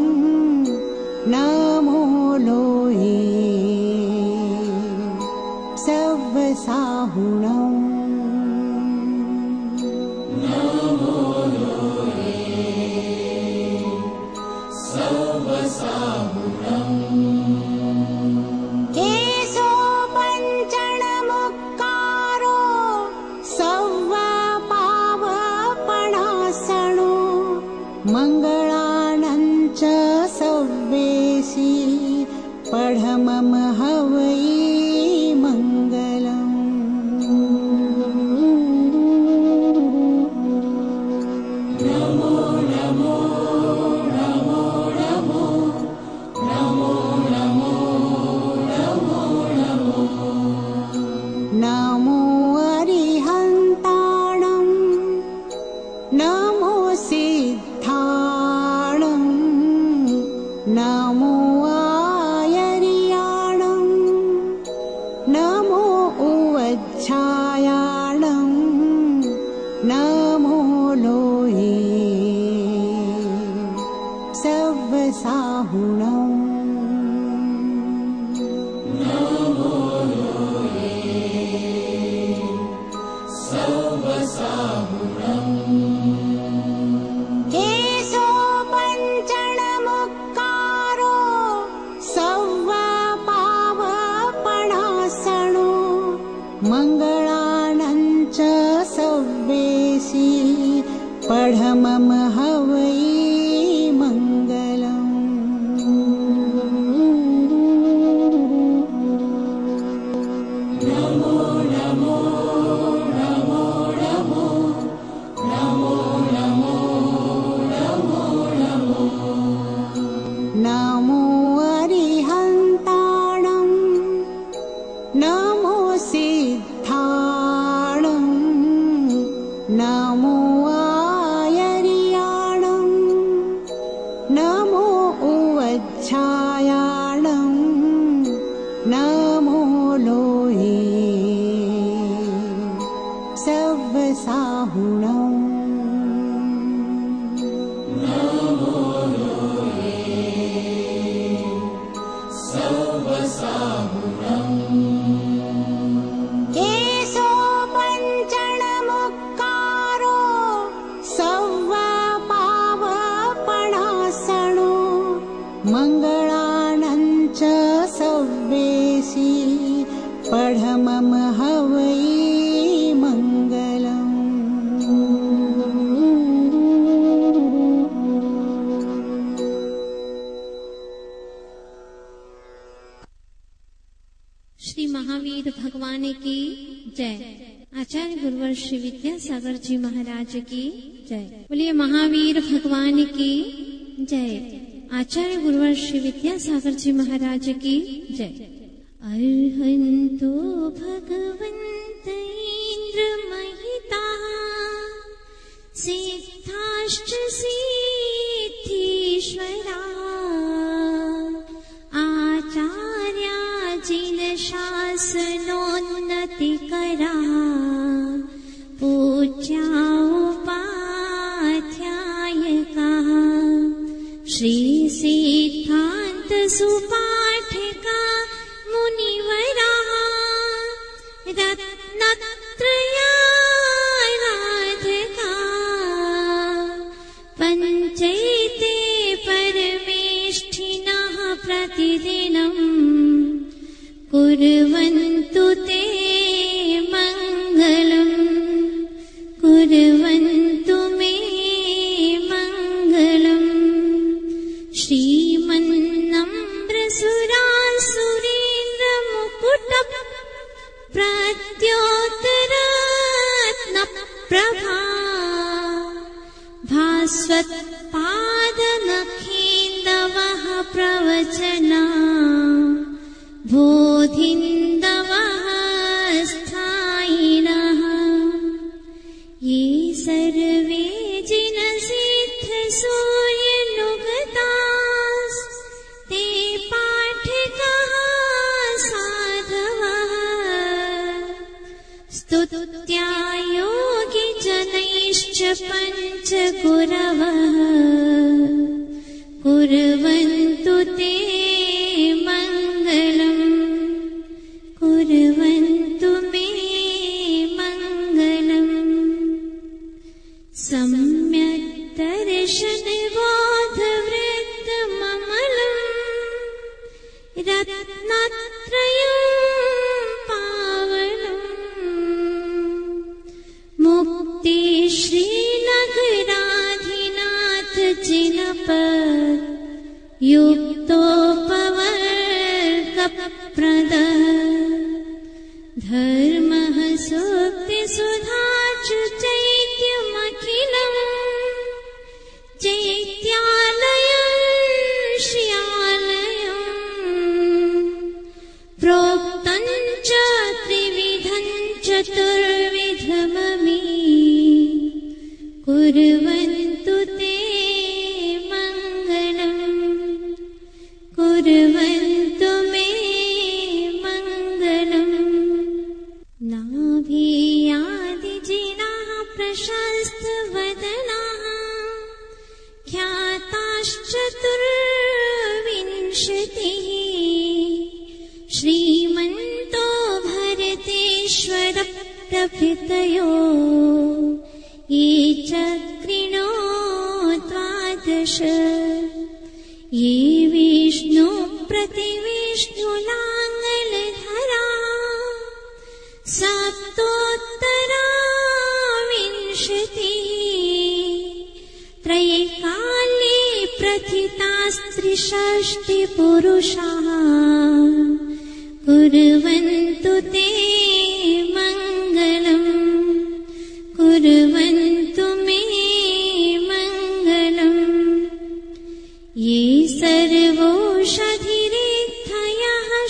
नमो लोहे सव्वसाहुणम्। नमो लोहे सव्वसाहुणम्। केशो पञ्चणमुक्कारो सव्वपावपणासनो मङ्गलानं च सव्येसि पढमम हवै मङ्गलम्। नमो नमो नमो नमो नमो नमो नमो नमो नमो अरिहन्ताणं नमो सिद्धाणं नमो आयर्याणं नमो उवच्छायाणं नमो लोहे सव्वसाहुणम्। नमो लोहे सव्वसाहुणम्। केशो पञ्चणमुक्कारो सव्वपावपणासनो मङ्गलानं च सव्येसि पढमम हवै मङ्गलम्। नमो नमो नमो नमो नमो नमो नमो नमो नमो अरिहन्ताणं नमो सिद्धाणं नमो आयर्याणं नमो उवच्छायाणं नमो लोहे सव्वसाहुणम्। नमो लोहे सव्वसाहुणम्। केशो पञ्चणमुक्कारो सव्वपावपणासनो मङ्गलानं च सव्येसि पढमम हवै मङ्गलम्। श्री महावीर भगवान की जय। आचार्य गुरुवर श्री विद्यासागर जी महाराज की जय। बोलिए महावीर भगवान की जय। आचार्य गुरुवर श्री विद्यासागर जी महाराज की जय। अर्हन्तो भगवन्त इन्द्रमहिता सिद्धाश्च सिद्धीश्वरा आचार्या जिन शासनोन्नतिकरा पूज्या उपाध्यायकाः श्री सिद्धान्त सुपाठका मुनिवराः रत्नत्रयाराधका पञ्चैते परमेष्ठिनः प्रतिदिनम् कुर्वन्तु ते मङ्गलम् कुर्वन्तु मे मङ्गलम्। श्रीमन्नम्रसुरासुरेन्द्रमुकुटम् प्रत्योत्तरत्नप्रभा भास्वत्पादनखेन्दवः प्रवचना बोधिन्दवः स्थायिनः ये सर्वे जिनसिद्धसूर्यनुगतास्ते पाठकाः साधवः स्तुत्या योगिजनैश्च पञ्चगुरवः कुर्वन्तु ते मङ्गलम् कुर्वन्तु मे मङ्गलम् सम्यक् दर्शनबोधवृत्तममलम् रत्नत्रयम् पावनम् मुक्ति श्रीनगराधिनाथ जिनपद युक्तोपवर्गप्रद धर्मः सूक्तिसुधाच चैत्यमखिलम् चैत्यालयम् श्यालयम् प्रोक्तम् च त्रिविधम् चतुर्विधममि कुर्वन्तु ते मङ्गलम् कुर्वन्तु मे मङ्गलम् नाभियादिजिनाः प्रशस्तवदनाः ख्याताश्चतुर्विंशतिः श्रीमन्तो भरतेश्वर प्रभृतयो ये चक्रिणो द्वादश ये विष्णु प्रतिविष्णुलाङ्गलधरा सप्तोत्तरा विंशतिः त्रैकाले प्रथितास्त्रिषष्टिपुरुषाः कुर्वन्तु ते मङ्गलम् कुर्वन्तु मे मङ्गलम् ये सर्वौषधिरेद्धयः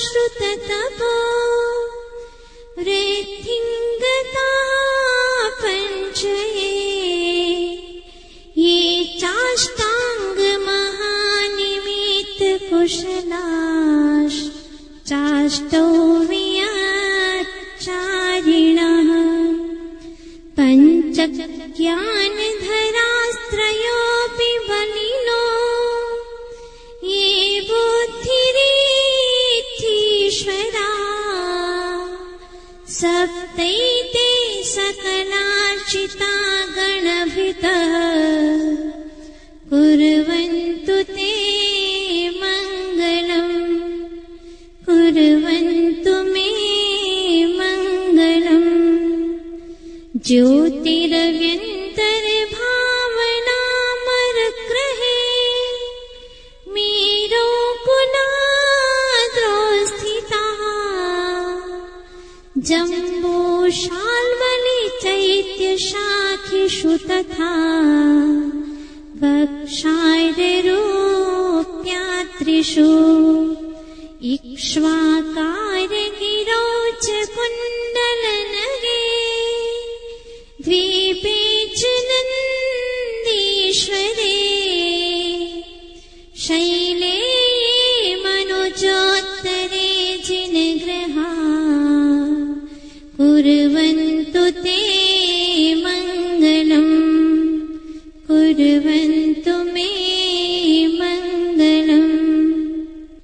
श्रुततपो वृद्धिङ्गता पञ्चये ये चाष्टाङ्गमहानिमित्तकुशलाश्चाष्टौ वियच्चारिणः पञ्चज्ञानधरास्त्रयोऽपि बलिनो ये बुद्धिरिद्धीश्वरा सप्तैते सकलार्चिता गणभितः कुर्वन्तु ते मङ्गलम् कुर्वन्तु मे मङ्गलम् ज्योतिरव्यन्तर्भावनामरग्रहे मेरोकुलाद्रो स्थितः जम्बूशाल्मलि चैत्यशाखिषु तथा वक्षायरूप्यात्रिषु इक्ष्वाकारगिरौ च कुण्डलनगे द्वीपे च नन्दीश्वरे शैले मनुजोत्तरे जिनगृहा कुर्वन्तु ते मङ्गलम् कुर्वन्तु मे मङ्गलम्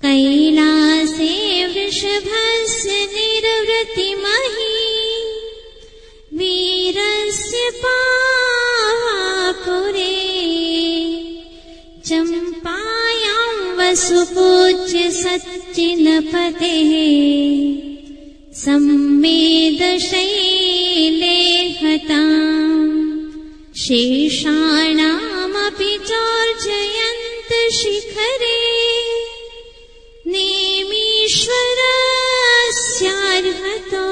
कैलासे वृषभस्य निर्वृतिमहि वीरस्य पापुरे चम्पायां वसुपूज्य सच्चिनपतेः सम्मेदशैले हताम् शेषाणामपि चोर्जयन्त शिखरे नेमीश्वरस्यार्हतो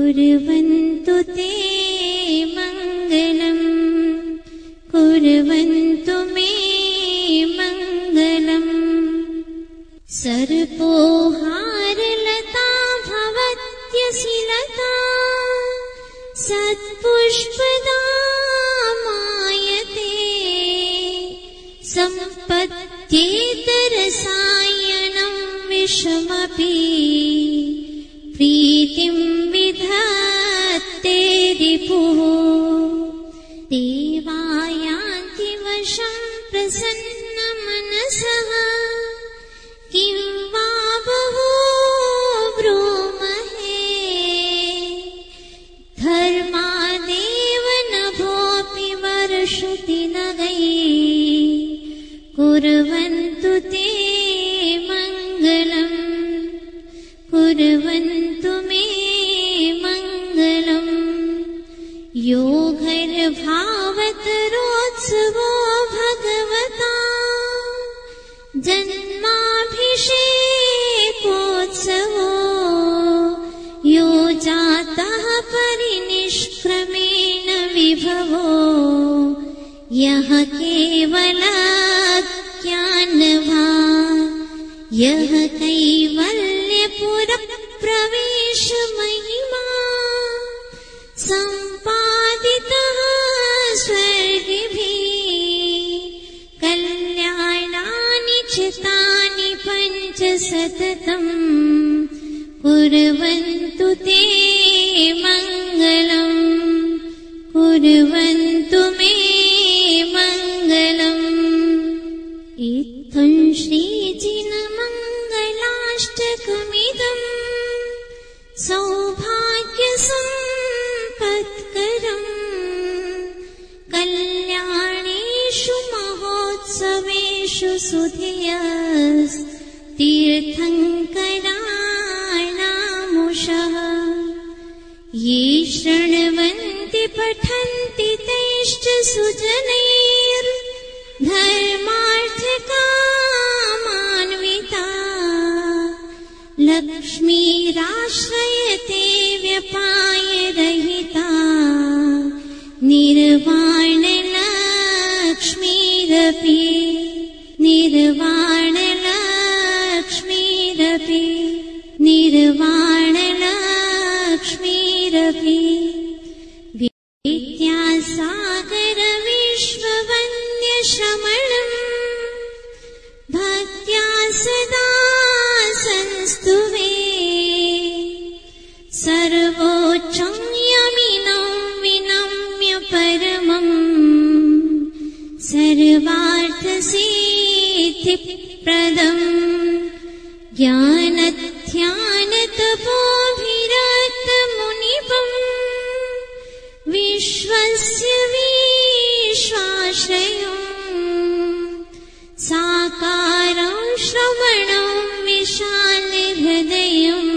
कुर्वन्तु ते मङ्गलम् कुर्वन्तु मे मङ्गलम् सर्पोहारलता भवत्यसिलता सत्पुष्पदा मायते सम्पद्येतरसायनं विषमपि प्रीतिं विधत्ते रिपुः देवायान्ति वशं प्रसन्नमनसः किं वा बहु ब्रूमहे धर्मादेव नभोऽपि वर्षति नगैः कुर्वन्तु ते मङ्गलम् कुर्वन्तु मे मङ्गलम् यो घर्भावतरोत्सवो भगवता जन्माभिषेकोत्सवो यो जातः परिनिष्क्रमेण विभवो यः केवलज्ञानवान् यः कैवल्यपुरप्रवेशमहिमा सम्पादितः स्वर्गिभिः कल्याणानि च तानि पञ्च सततम् कुर्वन्तु ते मङ्गलम् कुर्वन्तु मे मङ्गलम् इत्थं श्रीजिनमङ्गलाष्टकमिदम् सौभाग्यसम्पत्करम् कल्याणेषु महोत्सवेषु सुधियस्तीर्थङ्कराणामुषः ये शृण्वन्ति पठन्ति तैश्च सुजनैर्धर्मार्थकामान्विता लक्ष्मीराश्रयते व्यपायरहिता निर्वाणलक्ष्मीरपि निर्वाणलक्ष्मीरपि निर्वाणलक्ष्मीरपि विद्यासागर विश्ववन्द्यश्रमणम् भक्त्या सदा संस्तुवे सर्वोच्चं यमिनं विनम्य परमम् सर्वार्थसिद्धिप्रदम् ज्ञानध्यानतपोभिरतमुनिपम् विश्वस्य विश्वाश्रयम् साकारं श्रवणं विशालहृदयम्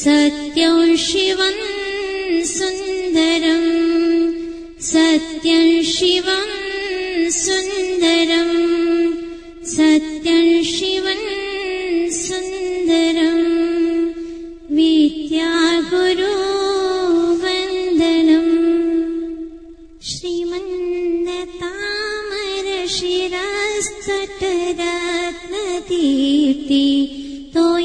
सत्यं शिवं सुन्दरम् सत्यं शिवं सुन्दरम् सत्यं शिवं सुन्दरम् विद्यागुरु वन्दनम् श्रीमन्नतामरशिरस्तटरत्नदीप्ति तोयावभासि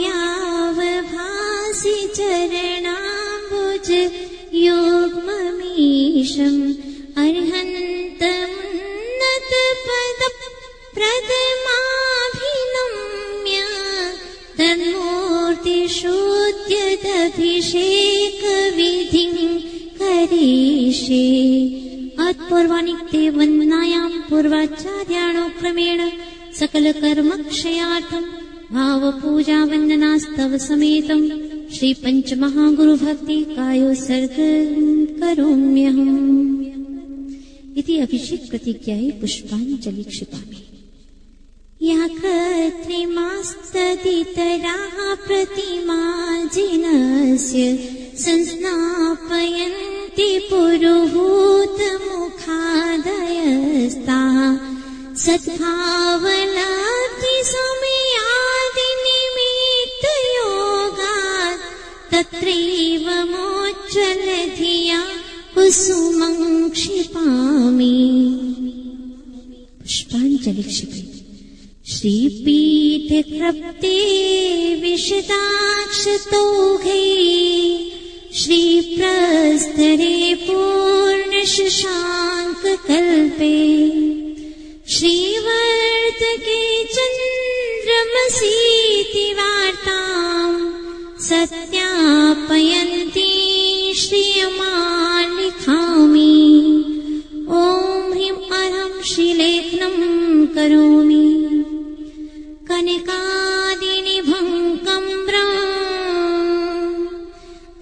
चरणाम्बुज योग्ममीशम् अर्हन्तमुन्नतपदप्रदमाभिनम्य तन्मूर्तिशोद्यदभिषेकविधिं करिष्ये अत्पूर्वाणिक्ते वन्दनायां पूर्वाचार्याणोक्रमेण सकलकर्मक्षयार्थं भावपूजावन्दनास्तव समेतं श्रीपञ्चमहागुरुभक्ति कायोत्सर्गं करोम्यहम् इति अभिषेक प्रतिज्ञायै पुष्पाञ्जलि क्षिपामि। या कृत्रिमास्तदितराः प्रतिमा जिनस्य संस्नापयन्ति पुरुहूतमुखादयस्ताः सद्भावलब्धिसमयादिनिमित्तयोगात् तत् तत्रैव मोज्ज्वलधिया कुसुमं क्षिपामि। पुष्पाञ्जलि क्षिपे। श्रीपीठे कृप्ते विशदाक्षतौघे श्रीप्रस्तरे पूर्णशशाङ्ककल्पे श्रीवर्तके चन्द्रमसीति वार्ताम् सत्यापयन्ती श्रियमान् लिखामि। ॐ ह्रीं अहं श्रीलेखनं करोमि। कनकादिनिभङ्कम्रं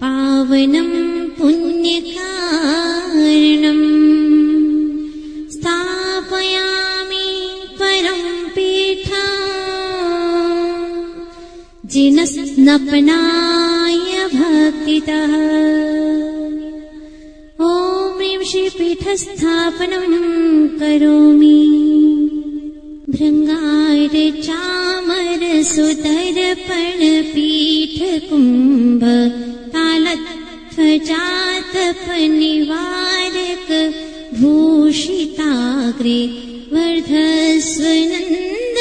पावनं पुण्यकारणम् स्थापयामि परं पीठम् जिनस्नपनाय भक्तितः। ॐ ह्रीं श्रीपीठस्थापनं करोमि। भृङ्गार चामर सुदर्पण पीठ कुम्भ तालध्वजातप निवारक भूषिताग्रे वर्धस्वनन्द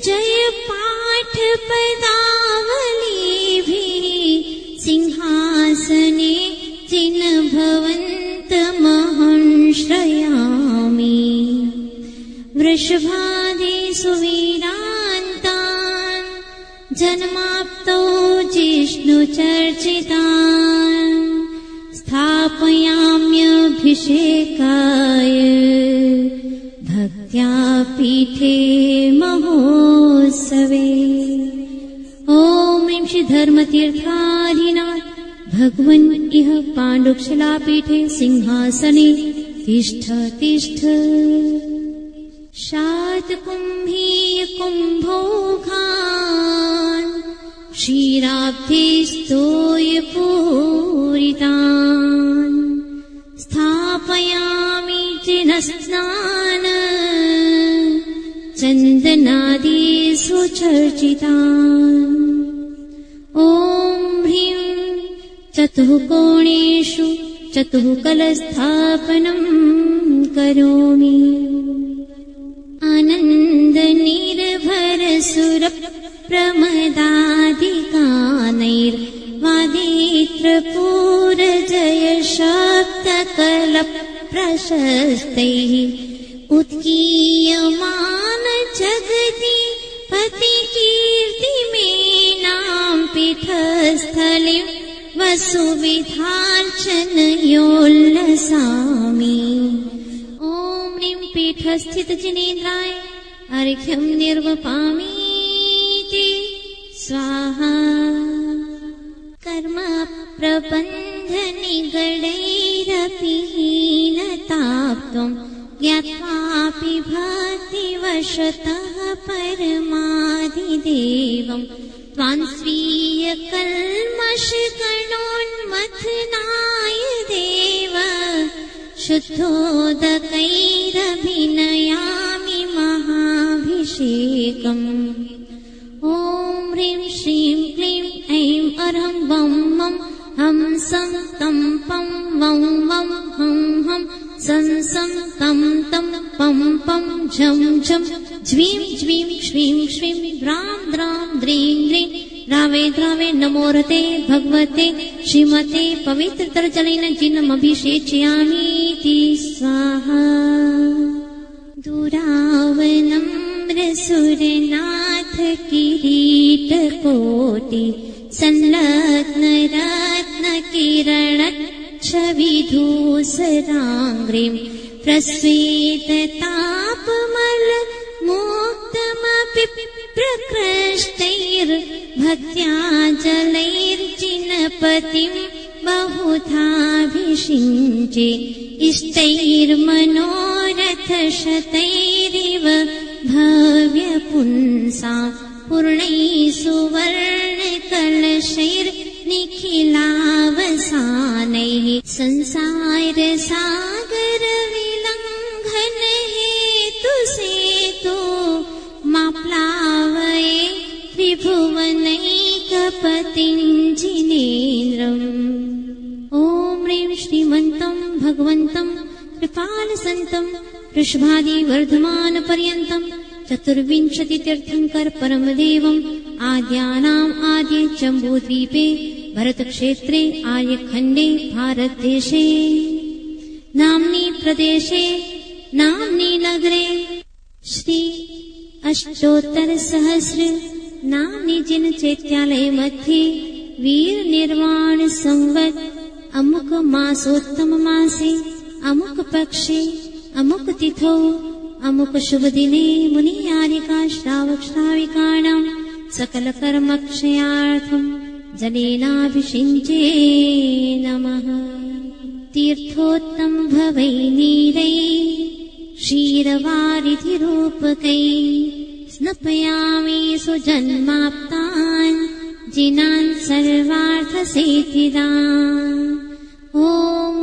जय पाठ पदावलीभिः सिंहासने जिनभवन्तमहं श्रयामि। वृषभादेषु वीरान्तान् जन्माप्तौ जिष्णुचर्चितान् स्थापयाम्यभिषेकाय भक्त्या पीठे महोत्सवे। ॐ ह्रीं श्री धर्मतीर्थाधिनाथ भगवन् इह पाण्डुक्षलापीठे सिंहासने तिष्ठ तिष्ठ। शातकुम्भीय कुम्भौघान् क्षीराब्धिस्तोय पूरितान् स्थापयामि जिनस्नान चन्दनादिषु चर्चितान्। ॐ ह्रीं चतुःकोणेषु चतुःकलस्थापनं करोमि। आनन्दनिर्भर सुरप्रमदादिगानैर्वादित्रपूरजय शब्दकलप्रशस्तैः उत्कीयमान जगति पतिकीर्तिमेनां पीठस्थले वसुविधार्चनयोल्लसामि। ॐ ह्रीं पीठस्थितजिनेन्द्राय अर्घ्यं निर्वपामीति स्वाहा। कर्म प्रबन्धनिगडैरपि हीनताप्तं ज्ञात्वापि भक्तिवशतः परमाधिदेवं त्वां स्वीयकल्मषगणोन्मथनाय देव शुद्धोदकैरभिनयामि महाभिषेकम्। ॐ ह्रीं श्रीं क्लीं ऐं अरहं वं मं हं सं तं पं वं वं हं हं सं सं तं तं पं पं झं झं ज्वीं ज्वीं श्रीं श्रीं द्रां द्रां द्रीं द्रीं द्रावे द्रावे नमोरते भगवते श्रीमते पवित्रतरजलेन जिनमभिषेचयामीति स्वाहा। दुरावनम्रसुरनाथ किरीटकोटि संलग्नरत्नकिरणच्छविधूसराङ्घ्रिं प्रस्वेततापमल मोक्तमपि प्रकृष्टैर्भक्त्या जलैर्जिनपतिं बहुधाभिषिञ्चे इष्टैर्मनोरथशतैरिव भव्यपुंसा पूर्णैः सुवर्णकलशैर्निखिलावसानैः संसारसागरविलङ्घन हेतुसेतो मा प्लावये त्रिभुवनैक पतिं जिनेन्द्रम्। ॐ ह्रीं श्रीमन्तं भगवन्तं कृपालसन्तं वृषभादिवर्धमानपर्यन्तं चतुर्विंशतितीर्थङ्कर परमदेवम् आद्यानाम् आद्ये जम्बूद्वीपे भरतक्षेत्रे आर्यखण्डे भारतदेशे नाम्नि प्रदेशे नाम्नि नगरे श्री अष्टोत्तरसहस्र नाम्नि जिन चैत्यालय मध्ये वीर निर्वाण संवत् अमुक मासोत्तम मासे अमुक पक्षे अमुक तिथौ अमुक शुभ दिने मुनि आर्यका श्रावक श्राविकाणां सकल कर्मक्षयार्थं जलेनाभिषिञ्चे नमः। तीर्थोत्तम भवै नीरै क्षीरवारिधिरूपकै स्नपयामि सुजन्माप्तान् जिनान् सर्वार्थसिद्धिदान्। ॐ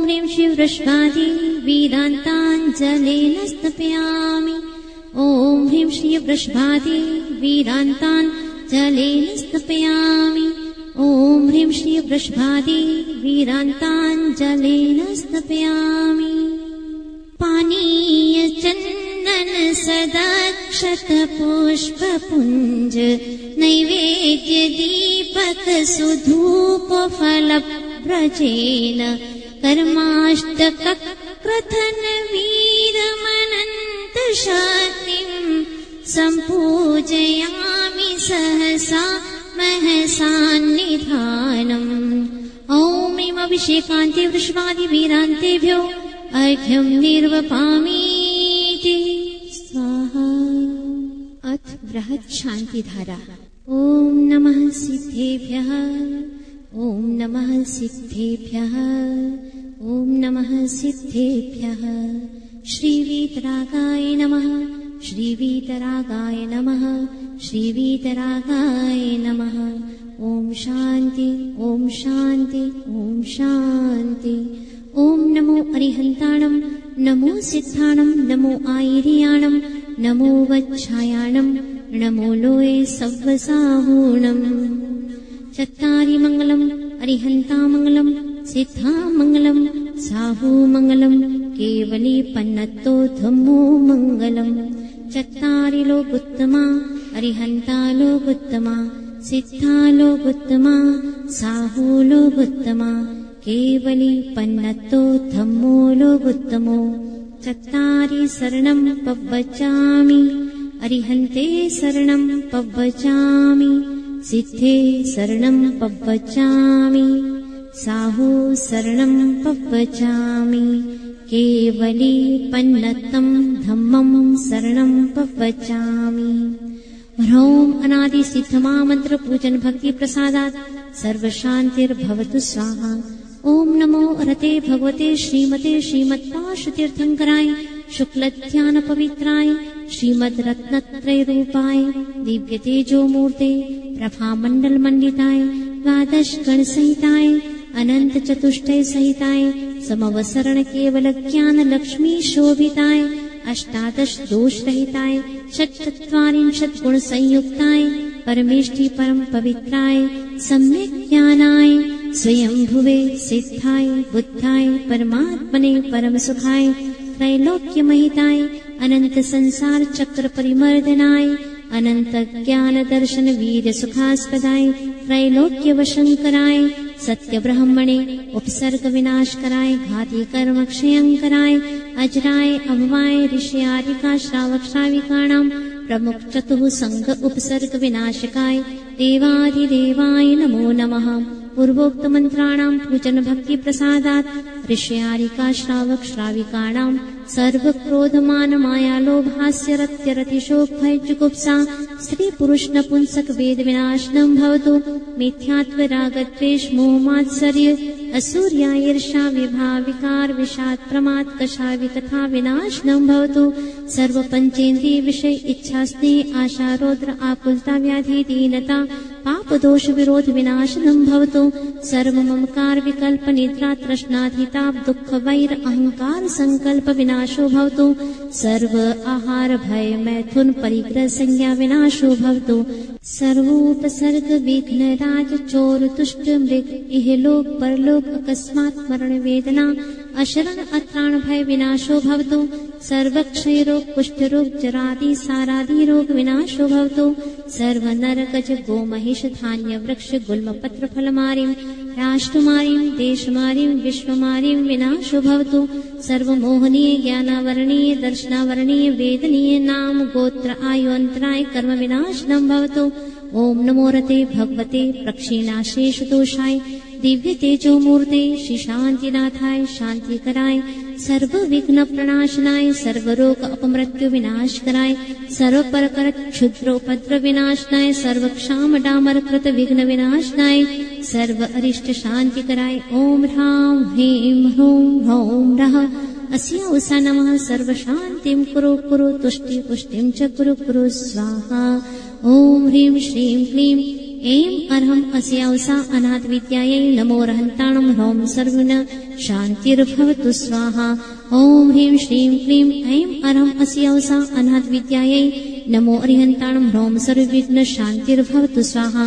ह्रीं श्रीवृषभादि वीरान्ताञ्जलेन स्नपयामि। ॐ ह्रीं श्रीवृषभादि वीरान्ताञ्जलेन स्नपयामि। ॐ ह्रीं श्रीवृषभादि वीरान्ताञ्जलेन स्नपयामि। पानीय चन्दन सदाक्षत पुष्पपुञ्ज नैवेद्य दीपक सुधूप फल व्रजेन कर्माष्टकक्रथन वीरमनन्त शक्तिं सम्पूजयामि सहसा महसान्निधानम्। ॐ ह्रीं अभिषेकान्ते वृषभादि वीरान्तेभ्यो अर्घ्यं निर्वपामीति स्वाहा। अथ बृहत् शान्तिधारा। ॐ नमः सिद्धेभ्यः। ॐ नमः सिद्धेभ्यः। ॐ नमः सिद्धेभ्यः। श्रीवीतरागाय नमः। श्रीवीतरागाय नमः। श्रीवीतरागाय नमः। ॐ शान्ति ॐ शान्ति ॐ शान्ति। ॐ नमो अरिहन्ताणं नमो सिद्धाणं नमो आयर्याणं नमो वच्छायाणं नमो लोये सव्वसाहूणम्। चत्तारि मङ्गलम् अरिहन्तामङ्गलम् सिद्धामङ्गलम् साहूमङ्गलम् केवली पन्नत्तो धम्मो मङ्गलम्। चत्तारि लोकोत्तमा अरिहन्ता लोकोत्तमा सिद्धा लोकोत्तमा साहू लोकोत्तमा केवली पन्नत्तो धम्मो लोकोत्तमो। चत्तारि शरणं पव्वचामि अरिहन्ते शरणं पव्वचामि सिद्धे शरणं पव्वचामि साहू शरणं पव्वचामि केवली पन्नत्तं धम्मं शरणं पव्वचामि। ह्रौं अनादि सिद्धमामन्त्र पूजन भक्ति प्रसादात् सर्वशान्तिर्भवतु स्वाहा। ॐ नमो रते भगवते श्रीमते श्रीमत्पाशुतीर्थङ्कराय शुक्लध्यान पवित्राय श्रीमद् रत्नत्रयरूपाय दिव्य तेजोमूर्ते प्रभामण्डल मंडिताय द्वादश गण सहिताय अनंत चतुष्टय सहिताय समवसरण केवल ज्ञान लक्ष्मी शोभिताय अष्टादश दोष रहिताय षट्चत्वारिंशत् गुण संयुक्ताय परमेष्टि परम पवित्राय सम्यक् ज्ञानाय स्वयंभुवे सिद्धाय बुद्धाय परमात्मने परम सुखाय त्रैलोक्य महिताय अनंत संसार चक्र परिमर्दनाय अनंत ज्ञान दर्शन वीर सुखास्पदाय त्रैलोक्य वशंकराय सत्य ब्रह्मणे उपसर्ग विनाशकराय घाती कर्म क्षयंकराय अजराय अभवाय ऋषियारिका श्रावक श्राविकाणां प्रमुख चतुः संघ उपसर्ग विनाशकाय देवाधिदेवाय नमो नमः। पूर्वोक्त मंत्राणां पूजन भक्ति प्रसादात् ऋषियारिका श्रावक श्राविकाणां सर्व क्रोधमान माया लोभास्य रत्यरतिशोक भय जुगुप्सा स्त्री पुरुष नपुंसक वेद विनाशनं भवतु। मिथ्यात्व राग द्वेष मोह मात्सर्य असूर्या ईर्षा विभाव विकार विषाद प्रमाद कषाय तथा विनाशनं भवतु। सर्व पंचेन्द्रिय विषय इच्छा स्नेह आशा रौद्र आकुलता व्याधि दीनता पाप दोष विरोध विनाशनम भवतु। सर्व ममकार विकल्प निद्रा तृष्णाधिताप दुख वैर अहंकार संकल्प विनाशो भवतु। सर्व आहार भय मैथुन परिग्रह संज्ञा विनाशो भवतु। सर्वोपसर्ग विघ्न राज चोर तुष्ट मृग इहलोक परलोक अकस्मात् मरण वेदना अशरण अत्राण भय विनाशो भवतु। सर्वक्षय रोग कुष्ठ रोग जरादि सारादि रोग विनाशो भवतु। सर्व नर गज गो महिष धान्य वृक्ष गुल्म पत्र फलमारिं राष्ट्रमारिं देशमारिं विश्वमारिं विनाशो भवतु। सर्व मोहनीय ज्ञानावरणीय दर्शनावरणीय वेदनीय नाम गोत्र आयु अंतराय कर्म विनाशनम भवतु। ओम नमो रते भगवते प्रक्षीणाशेष दोषाय दिव्य तेजो मूर्ते श्री शांतिनाथाय शांति कराय सर्व विघ्न प्रणाशनाय सर्व रोग अपमृत्यु विनाश कराय सर्व परकर क्षुद्रोपद्र विनाशनाय सर्व क्षाम डामर कृत विघ्न विनाशनाय सर्व अरिष्ट शांति कराय। ओम ह्रां ह्रीं ह्रूं ह्रौं रः अस्या उषा नमः सर्व शांतिं कुरु कुरु तुष्टि पुष्टिं च कुरु कुरु स्वाहा। ओम ह्रीं श्रीं क्लीं ऐं अर्हं अस्या उषा अनाथ विद्यायै नमो रहन्ताणं ह्रौं सर्वण शान्तिर्भवतु स्वाहा। ओम ह्रीं श्रीं क्लीं ऐं अर्हं अस्या उषा अनाथ विद्यायै नमो अरिहन्ताणं ह्रौं सर्वविघ्न शान्तिर्भवतु स्वाहा।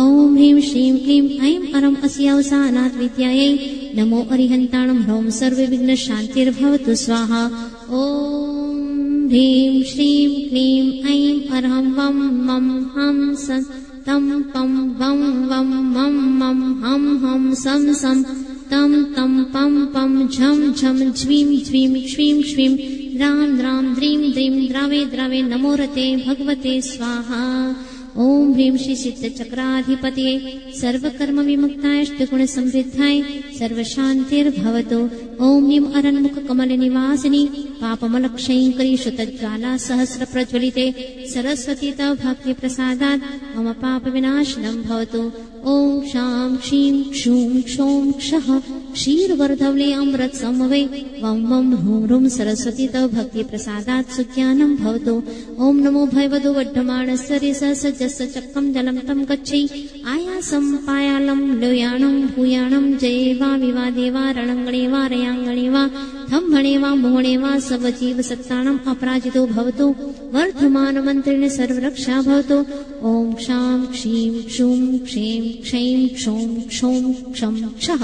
ओम ह्रीं श्रीं क्लीं ऐं अर्हं अस्या उषा अनाथ विद्यायै नमो अरिहन्ताणं ह्रौं सर्वविघ्न शान्तिर्भवतु स्वाहा। ओम ह्रीं श्रीं क्लीं ऐं अर्हं वं मं हं सं तं पं वं वं मं मं हं हं सं सं तं तं पं पं झं झं ज्वीं ज्वीं श्वीं श्वीं द्रां द्रां द्रीं द्रीं द्रावे द्रावे नमो रते भगवते स्वाहा। ओम ह्रीं श्री सिद्ध चक्राधिपतये सर्वकर्म विमुक्ताय अष्टगुण समृद्धाय सर्व शांतिर्भवतु। ओम ह्रीं अरन्मुख कमल निवासिनी पापमलक्षयङ्करी शुतज्वाला सहस्र प्रज्वलिते सरस्वती तव भक्ति प्रसादात् मम पाप विनाशनं भवतु। ओम शां क्षीं क्षूं क्षौं क्षः क्षीरवर्धवले अमृत समवे वं वं ह्रूं ह्रूं सरस्वती तव भक्ति प्रसादात् सुज्ञानं भवतु। ओम नमो भयवधो वड्ढमाणस्य रेसस जस्य चक्रं जलं तं गच्छै आयासं पायालं लोयाणं भूयाणं जये वा विवादे वा रणङ्गणे वा रयाङ्गणे वा थम्भणे वा मोहणे वा सवजीव सत्ताणम् अपराजितो भवतु। वर्धमान मन्त्रेण सर्वरक्षा भवतु। ओम शां क्षीं क्षूं क्षें क्षैं क्षौं क्षौं क्षं क्षः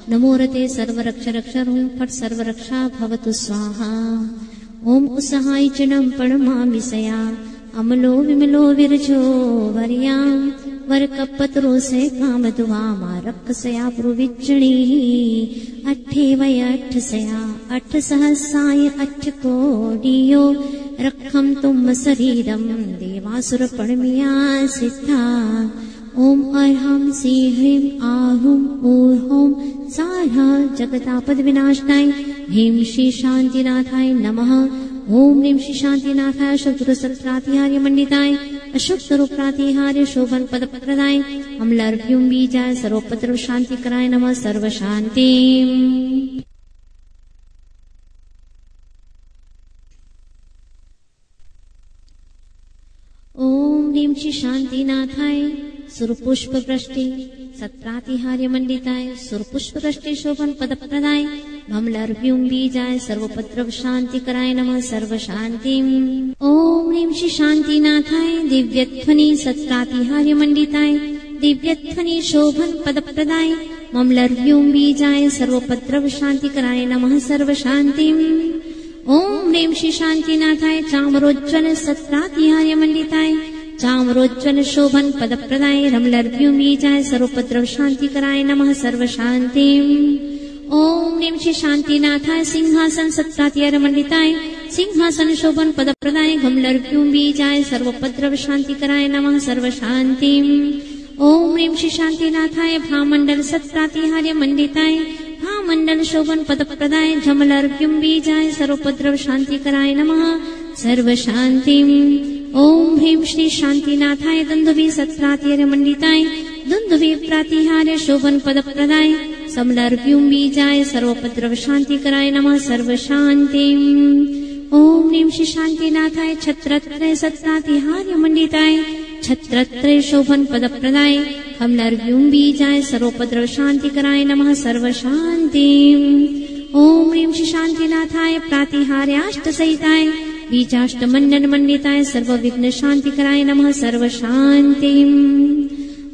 नमो रते सर्वरक्ष रक्ष ह्रूं फट् सर्वरक्षा भवतु स्वाहा। ओम उसहाय चिणं पणमामिषया अमलो विमलो विरजो वर्यां वरकपत्रो से काम दुआ मारक्कसया पुरुविज्जणी अट्ठे वय अट्ठसया अट्ठ सहस्राय अट्ठ कोडियो रक्षं तुम शरीरं देवासुर पणमिया सिद्धा। ओम अर्हं श्रीं ह्रीं आहुं ऊर्हों सारा जगतापद विनाशनाय ह्रीं श्री शांतिनाथाय नमः। ओम ह्रीं श्री शांतिनाथाय शत्रु सत्रातिहार्य मंडिताय अशुक्त रूप प्रातिहार्य शोभन पद प्रदाय अम्लर्भ्युं बीजाय सर्वोपद्रव शांति कराय नमः सर्व शांति। ओम ह्रीं श्री शांतिनाथाय सुरपुष्प वृष्टि सत्रातिहार्य मंडिताय सुरपुष्प वृष्टि शोभन पद प्रदाय भमलर्भ्युं बीजाय सर्वोपद्रव शांति कराय नमः सर्व शांति। ओम ह्रीं श्री शांतिनाथाय दिव्यध्वनि सत्रातिहार्य मंडिताय दिव्यध्वनि शोभन पद प्रदाय ममलर्भ्युं बीजाय सर्वोपद्रव शांति कराय नमः सर्व शांति। ओम ह्रीं श्री शांतिनाथाय चामरोज्ज्वल सत्रातिहार्य मंडिताय चामरोज्ज्वल शोभन पद प्रदाय रमलर्भ्युं बीजाय सर्वोपद्रव शांति कराय नमः सर्व शांति। ओम ह्रीं श्री शांतिनाथाय सिंहासन सत्रातिहार्य मंडिताय सिंहासन शोभन पद प्रदाय गमलर्भ्युं बीजाय सर्वोपद्रव शांति कराय नमः सर्व शांति। ओम ह्रीं श्री शांतिनाथाय भामंडल सत्रातिहार्य मंडिताय भामंडल शोभन पद प्रदाय झमलर्भ्युं बीजाय सर्वोपद्रव शांति कराय नमः सर्व शांति। ओम ह्रीं श्री शांतिनाथाय दुंदुभि सत्रातिहार्य मंडिताय दुंदुभि प्रातिहार्य शोभन पद प्रदाय समलर्भ्युं बीजाय सर्वोपद्रव शांति कराय नमः सर्व शांति। ओम ह्रीं श्री शांतिनाथाय छत्रत्रय सत्रातिहार्य मंडिताय छत्रत्रय शोभन पद प्रदाय हम नरव्यूम बीजाय सर्वोपद्रव शांति कराय नमः सर्व शांति। ओम ह्रीं श्री शांतिनाथाय प्रातिहार्याष्ट सहिताय बीजाष्ट मंडन मंडिताय सर्व विघ्न शांति कराय नमः सर्व शांति।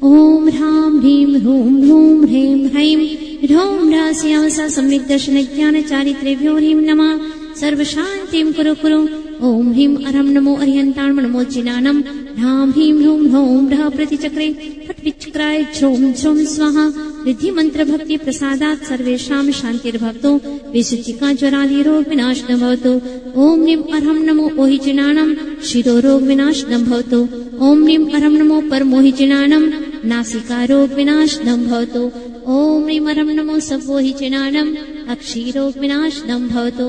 ओम ह्रां ह्रीं ह्रूं ह्रूं ह्रीं ह्रैं ह्रौं ह्रास्यावसा सम्यक् दर्शन ज्ञान चारित्र्यभ्यो ह्रीं नमः सर्व शांतिं कुरु कुरु। ओम ह्रीं अरहं नमो अरिहन्ताण नमो जिनानं ह्रां ह्रीं ह्रूं ह्रौं ह्रः प्रतिचक्रे फट् विचक्राय ह्रौं ह्रौं स्वाहा। विधि मंत्र भक्ति प्रसादात् सर्वेषां शान्तिर्भवतु विशुचिका ज्वरादि रोग विनाशनं भवतु। ओम ह्रीं अरहं नमो ओहिजिनानं शिरो रोग विनाशनं भवतु। ओम ह्रीं अरहं नमो परमोहिजिनानं नासिका रोग विनाशनं भवतु। ओम ह्रीं अरहं नमो सवोहिजिनानं अक्षीरोग विनाशनं भवतु।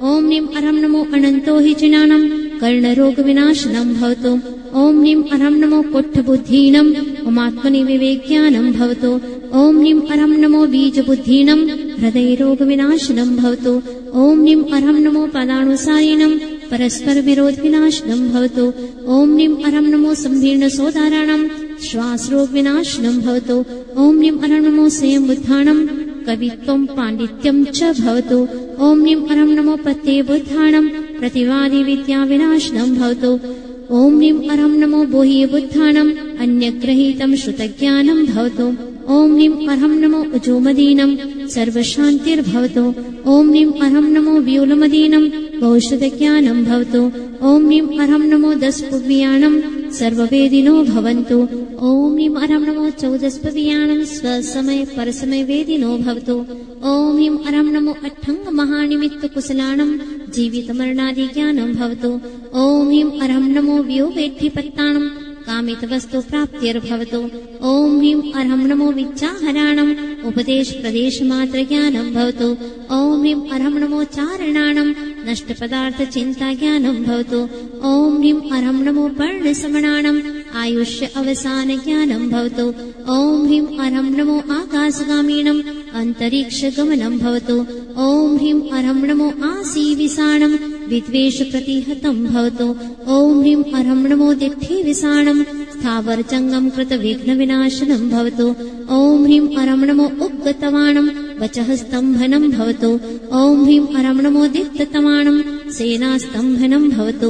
ओम ह्रीं अरहं नमो अनन्तोहिजिनानं कर्णरोग विनाशनं भवतु। ओम ह्रीं अरहं नमो कोट्ठबुद्धीनं उमात्मनि विवेक्यानं भवतु। ओम ह्रीं अरहं नमो बीजबुद्धीनं हृदय रोग विनाशनं भवतु। ओम ह्रीं अरहं नमो पदानुसारिणं परस्पर विरोध विनाशनं भवतु। ओम ह्रीं अरहं नमो संकीर्ण सोदाराणां श्वास रोग विनाशनं भवतु। ओम ह्रीं अरहं नमो स्वयं बुद्धानं कवित्वं पाण्डित्यं च भवतु। ओम ह्रीं अरहं नमो प्रत्यय बुद्धानं प्रतिवादि विद्या विनाशनं भवतु। ओम ह्रीं अरहं नमो बोह्य बुद्धानं अन्यग्रहीतं श्रुतज्ञानं भवतु। ओम ह्रीं अरहं नमो उजोमदीनं सर्वशान्तिर्भवतु। ओम ह्रीं अरहं नमो व्यूलमदीनं बहुश्रुतज्ञानं भवतु। ओम ह्रीं अरहं नमो दशपुव्यानं सर्ववेदिनो भवन्तु। ओम ह्रीं अरहं नमो चौदशपुव्यानं स्वसमय परसमय वेदिनो भवतु। ओम ह्रीं अरहं नमो अट्ठङ्ग महानिमित्त कुशलानं जीवित मरणादि ज्ञानं भवतु। ओम ह्रीं अरहं नमो व्योवेट्ठिपत्तानं कामित वस्तु प्राप्तिर्भवतु। ओम ह्रीं अरहं नमो विच्चाहराणम् उपदेश प्रदेश मात्र ज्ञानं भवतु। ओम ह्रीं अरहं नमो चारणानं नष्ट पदार्थ चिंता ज्ञानं भवतु। ओम ह्रीं अरहं नमो पर्णसमणानं आयुष्य अवसान ज्ञानं भवतु। ओम ह्रीं अरहं नमो आकाशगामिनं अंतरिक्ष गमनं भवतु। ओम ह्रीं अरहं नमो आसीविसाणं विद्वेष प्रतिहतं भवतु। ओम ह्रीं अरहं नमो दिट्ठिविसाणं स्थावर जंगम कृत विघ्न विनाशनं भवतु। ओम ह्रीं अरहं नमो उद्गतवाणं वचः स्तंभनं भवतु। ओम ह्रीं अरहं नमो दिक्ततवाणं सेनास्तंभनं भवतु।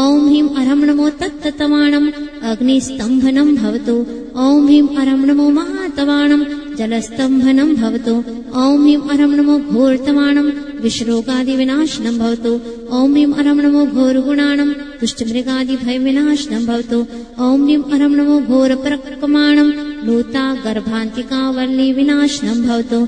ओम ह्रीं अरहं नमो तत्ततवाणं अग्निस्तंभनं भवतु। ओम ह्रीं अरहं नमो महातवाणं जलस्तंभनं भवतु। ओम ह्रीं अरहं नमो घोरतवाणं विषरोगादि विनाशनं भवतु। ओम ह्रीं अरहं नमो घोरगुणाणं दुष्टमृगादि भय विनाशनं भवतु। ओम ह्रीं अरहं नमो घोरपरक्रमाणं लूता गर्भान्तिका वल्ली विनाशनं भवतु।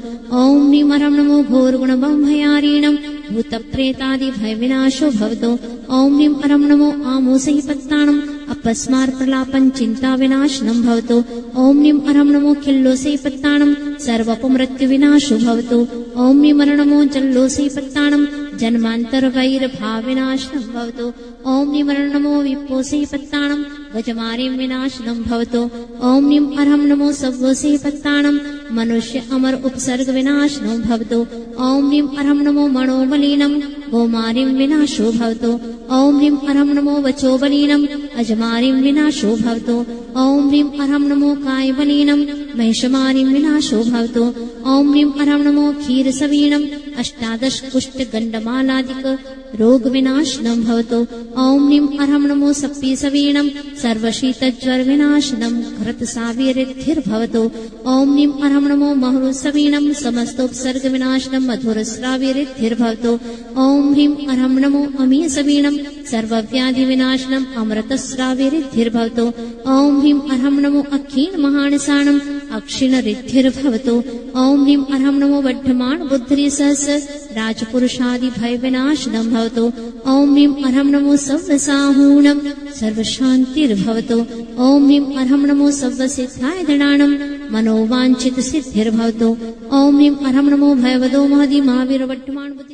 ओम ह्रीं अरहं नमो घोरगुणबंभयारीणं भूतप्रेतादि भय विनाशो भवतु। ओम ह्रीं अरहं नमो आमोसहिपत्ताणं अपस्मार प्रलापन चिंता विनाशनं भवतु। ओम ह्रीं अरहं नमो खिल्लोसहिपत्ताणं सर्वपमृत्यु विनाशो भवतु। ओम ह्रीं अरहं नमो जल्लोसहिपत्ताणं जन्मांतर वैर भाव विनाशनं भवतु। ओम ह्रीं अरहं नमो विप्पोसहिपत्ताणं गजमारीं विनाशनं भवतु। ओम ह्रीं अरहं नमो सव्वोसहिपत्ताणं मनुष्य अमर उपसर्ग विनाशनं भवतु। ओम ह्रीं अरहं नमो मनोबलीनं गोमारीं विनाशो भवतु। ओम ह्रीं अरहं नमो वचोबलीनं अजमारीं विनाशो भवतु। ओम ह्रीं अरहं नमो कायबलीनं महिषमारीं विनाशो भवतु। ओम ह्रीं अरहं नमो क्षीरसवीणं अष्टादश कुष्ठ गंडमालादिक रोग विनाशनं भवतु। ओम ह्रीं अरहं नमो सप्पीसवीणं सर्वशीतज्वर विनाशनं घृतसावीरिद्धिर्भवतु। ओम ह्रीं अरहं नमो महुसवीणं समस्तोपसर्ग विनाशनं मधुरस्रावीरिद्धिर्भवतु। ओम ह्रीं अरहं नमो अमीयसवीणं सर्वव्याधि विनाशनं अमृतस्रावीरिद्धिर्भवतु। ओम ह्रीं अरहं नमो अक्षीण महानिसाणं अक्षिणरिद्धिर्भवतु। ओम ह्रीं अरहं नमो वड्ढमाण बुद्धि सहस राजपुरुषादि भय विनाशनं भवतु। ओम ह्रीं अरहं नमो सव्वसाहूणं सर्वशान्तिर्भवतु। ओम ह्रीं अरहं नमो सव्वसिद्धाय दणानं मनोवाञ्छित सिद्धिर्भवतु। ओम ह्रीं अरहं नमो भयवदो महदि महावीर वड्ढमाण बुद्धि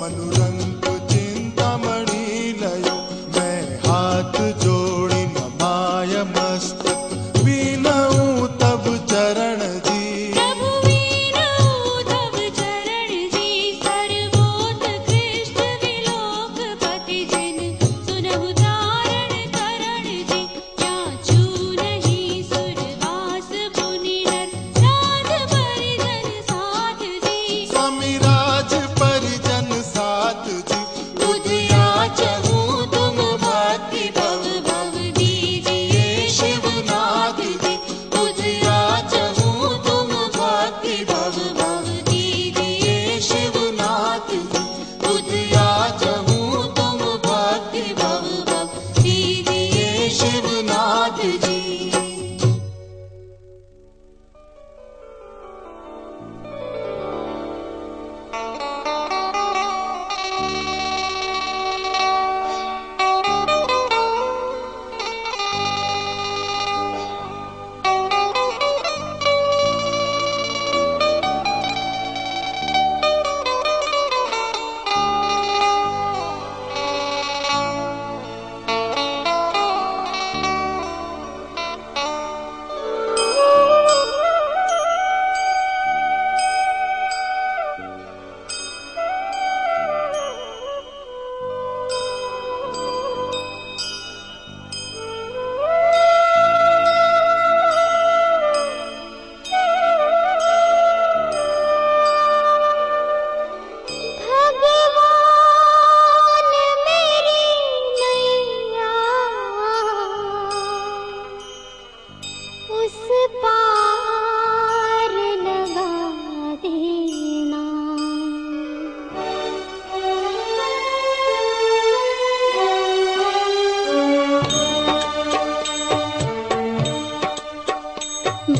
मनोरंग चिंतामणि लयो मैं हाथ जोड़ विराज परिजन साथ जी। बुधिया चहूँ तुम भक्ति भव भव दीजिए शिवनाथ जी। बुधिया चहूँ तुम भक्ति भव भव दीजिए शिवनाथ जी। बुधिया चहूँ तुम भक्ति भव भव दीजिए शिवनाथ जी।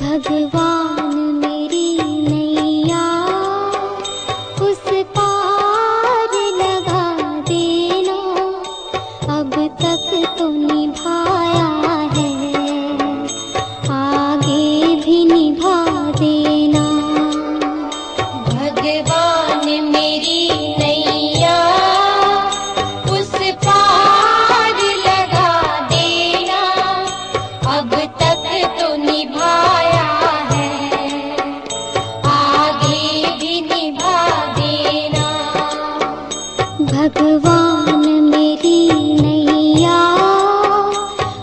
भगवान मेरी नैया उस पार लगा देना। अब तक तो निभाया है, आगे भी निभा देना। भगवान मेरी नैया उस पार लगा देना। अब तक तो निभाया है, आगे भी निभा देना। भगवान मेरी नैया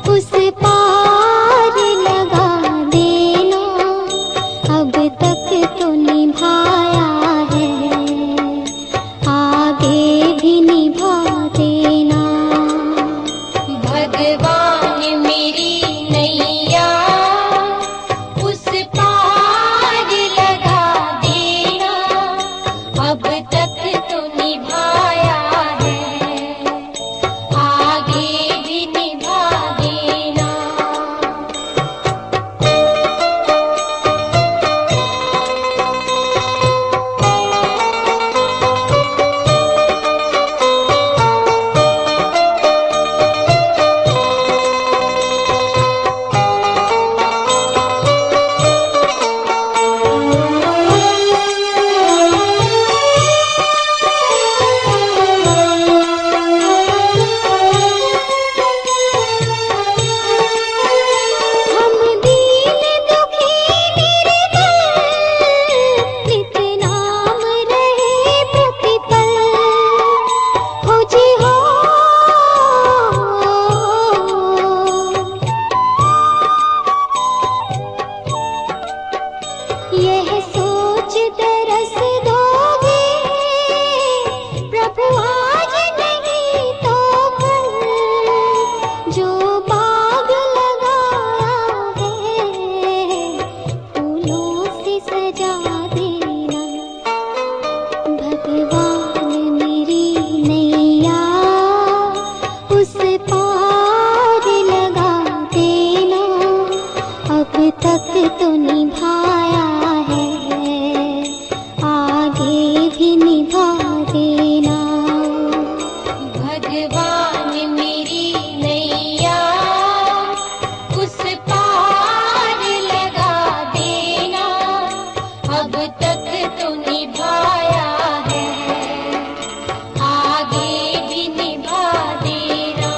उस पार लगा देना। अब तक तो निभाया है, आगे भी निभा देना। भगवान मेरी नैया उस पार लगा देना। अब तक तो निभाया है, आगे भी निभा देना। हम दीन दुखी निर्बल, नित नाम रहे प्रतिपल। हो जी हो, यह सोच तरस दोगे प्रभु आज नहीं तो कल। जो बाग लगाया है फूलों से सजा देना। भगवान मेरी नैया उस पार लगा देना। अब तक तो निभाया है, आगे भी निभा देना। भगवान मेरी नैया उस पार लगा देना। अब तक तो निभाया है, आगे भी निभा देना।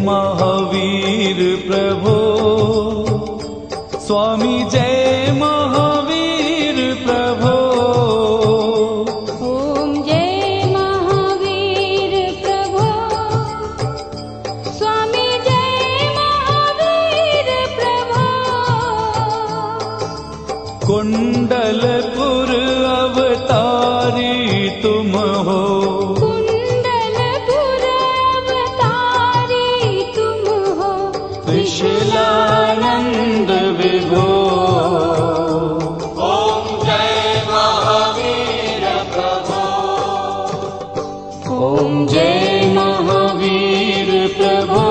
महावीर प्रभो, स्वामी जय महावीर प्रभो। ओम जय महावीर प्रभो, स्वामी जय महावीर प्रभो। कुंडलपुर अवतारी तुम हो, कुंडलपुर अवतारी तुम हो, त्रिशूलानंद विभो। ओम जय महावीर प्रभो। ओम जय महावीर प्रभो,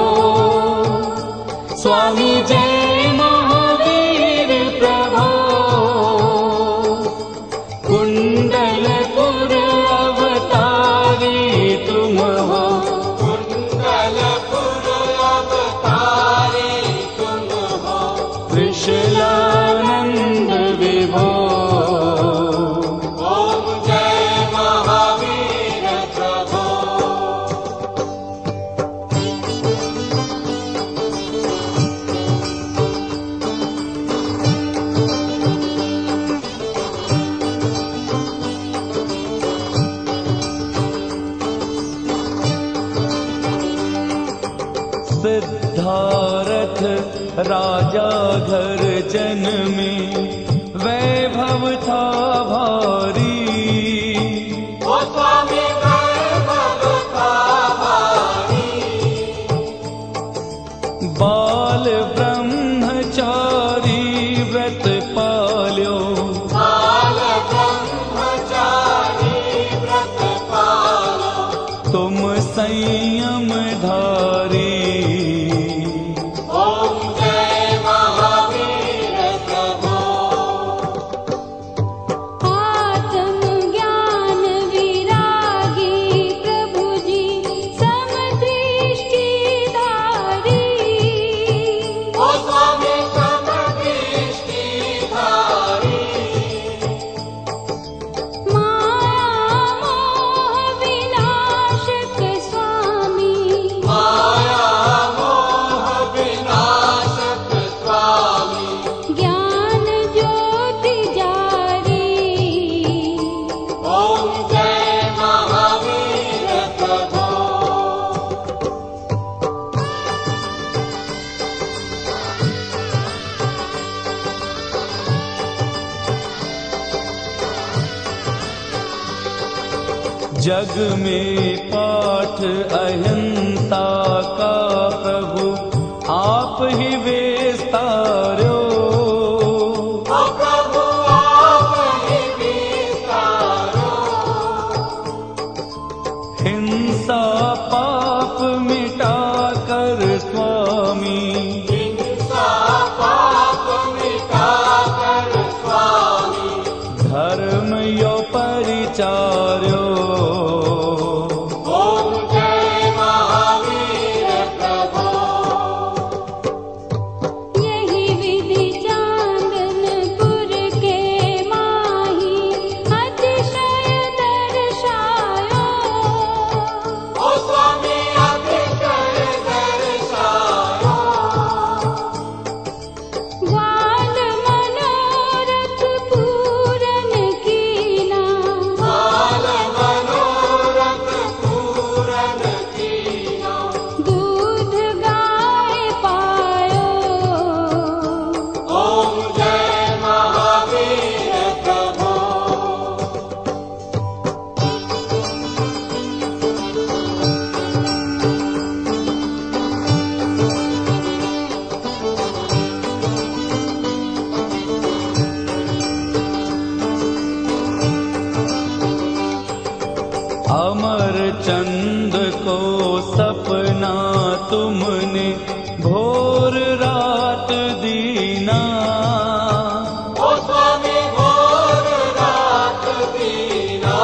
स्वामी जय महावीर प्रभो। कुंडलपुर अवतारी तुम हो, कुंडलपुर अवतारी तुम हो, त्रिशूलानंद विभो। ओम जय महावीर प्रभो। सिद्धार्थ राजा घर जन में वैभव था भारी, ओ स्वामी वैभव था भारी, बाल ब्रह्मचारी व्रत पाल्यो, बाल ब्रह्मचारी व्रत पालो, तुम संयम धारी। ओम जय महावीर प्रभो। आत्म ज्ञान विरागी प्रभु जी समदृष्टि धारी। ओ स्वामी समदृष्टि धारी, माया मोह विनाशक स्वामी, माया मोह विनाशक स्वामी, ज्ञान ज्योति जारी। ओम जय महावीर प्रभो। जग में पाठ अहिंसा का प्रभु आप ही विस्तार्यो, ओ प्रभु आप ही विस्तारो, हिंसा पाप मिटा कर स्वामी, हिंसा पाप मिटा कर स्वामी, धर्म यो परिचार्यो। ओम जय महावीर प्रभो। यही विधि चांदनपुर के माही अतिशय दर्शायो। ओ स्वामी अतिशय दर्शायो, ग्वाल मनोरथ पूरन कीना, बाल मनोरथ पूरन कीना, दूध गाय पायो। ओम जय महावीर प्रभो। अमर चंद को सपना तुमने भोर रात दीना, ओ स्वामी भोर रात दीना,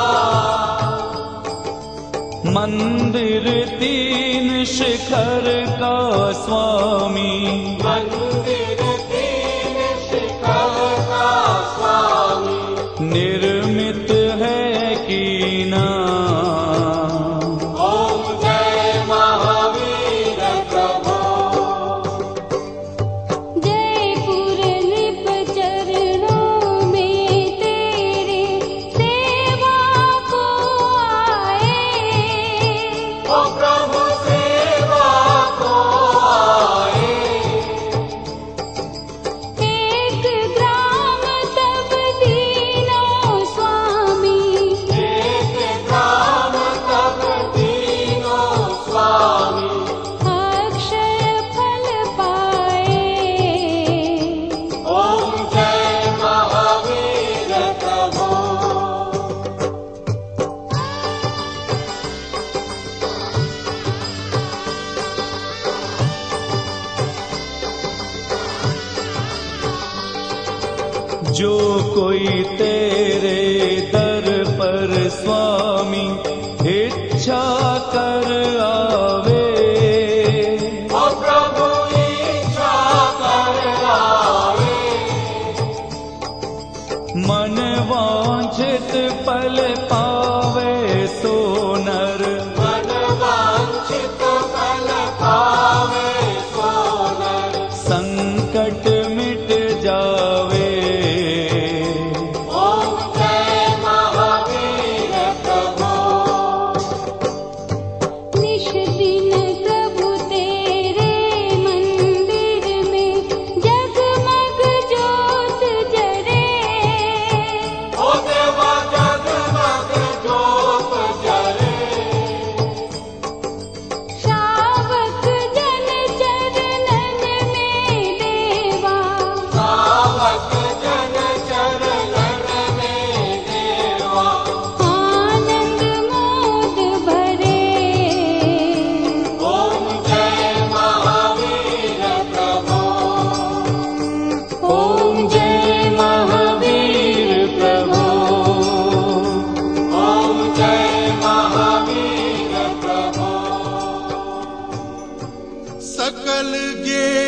मंदिर तीन शिखर का स्वामी, मंदिर तीन शिखर का स्वामी, निर्मित है कीना। ओम जय महावीर प्रभो। कोई तेरे दर पर स्वामी इच्छा कर आवे, ओ प्रभु इच्छा कर आवे, मन वांछित फल पावे सो नर, मन वांछित फल पावे सो नर, संकट मिट जावे। ओम जय महावीर प्रभु। निश दिन प्रभु तेरे मंदिर में जगमग ज्योत जरे, ओ देवा जगमग ज्योत जरे, श्रावक जन चरणन में देवा, सावक जन चरणन में देवा, आनंद मोद भरे। ओम जय महावीर प्रभु। ओम जय महावीर प्रभु। ओम जय महावीर प्रभु। सकल ज्ञे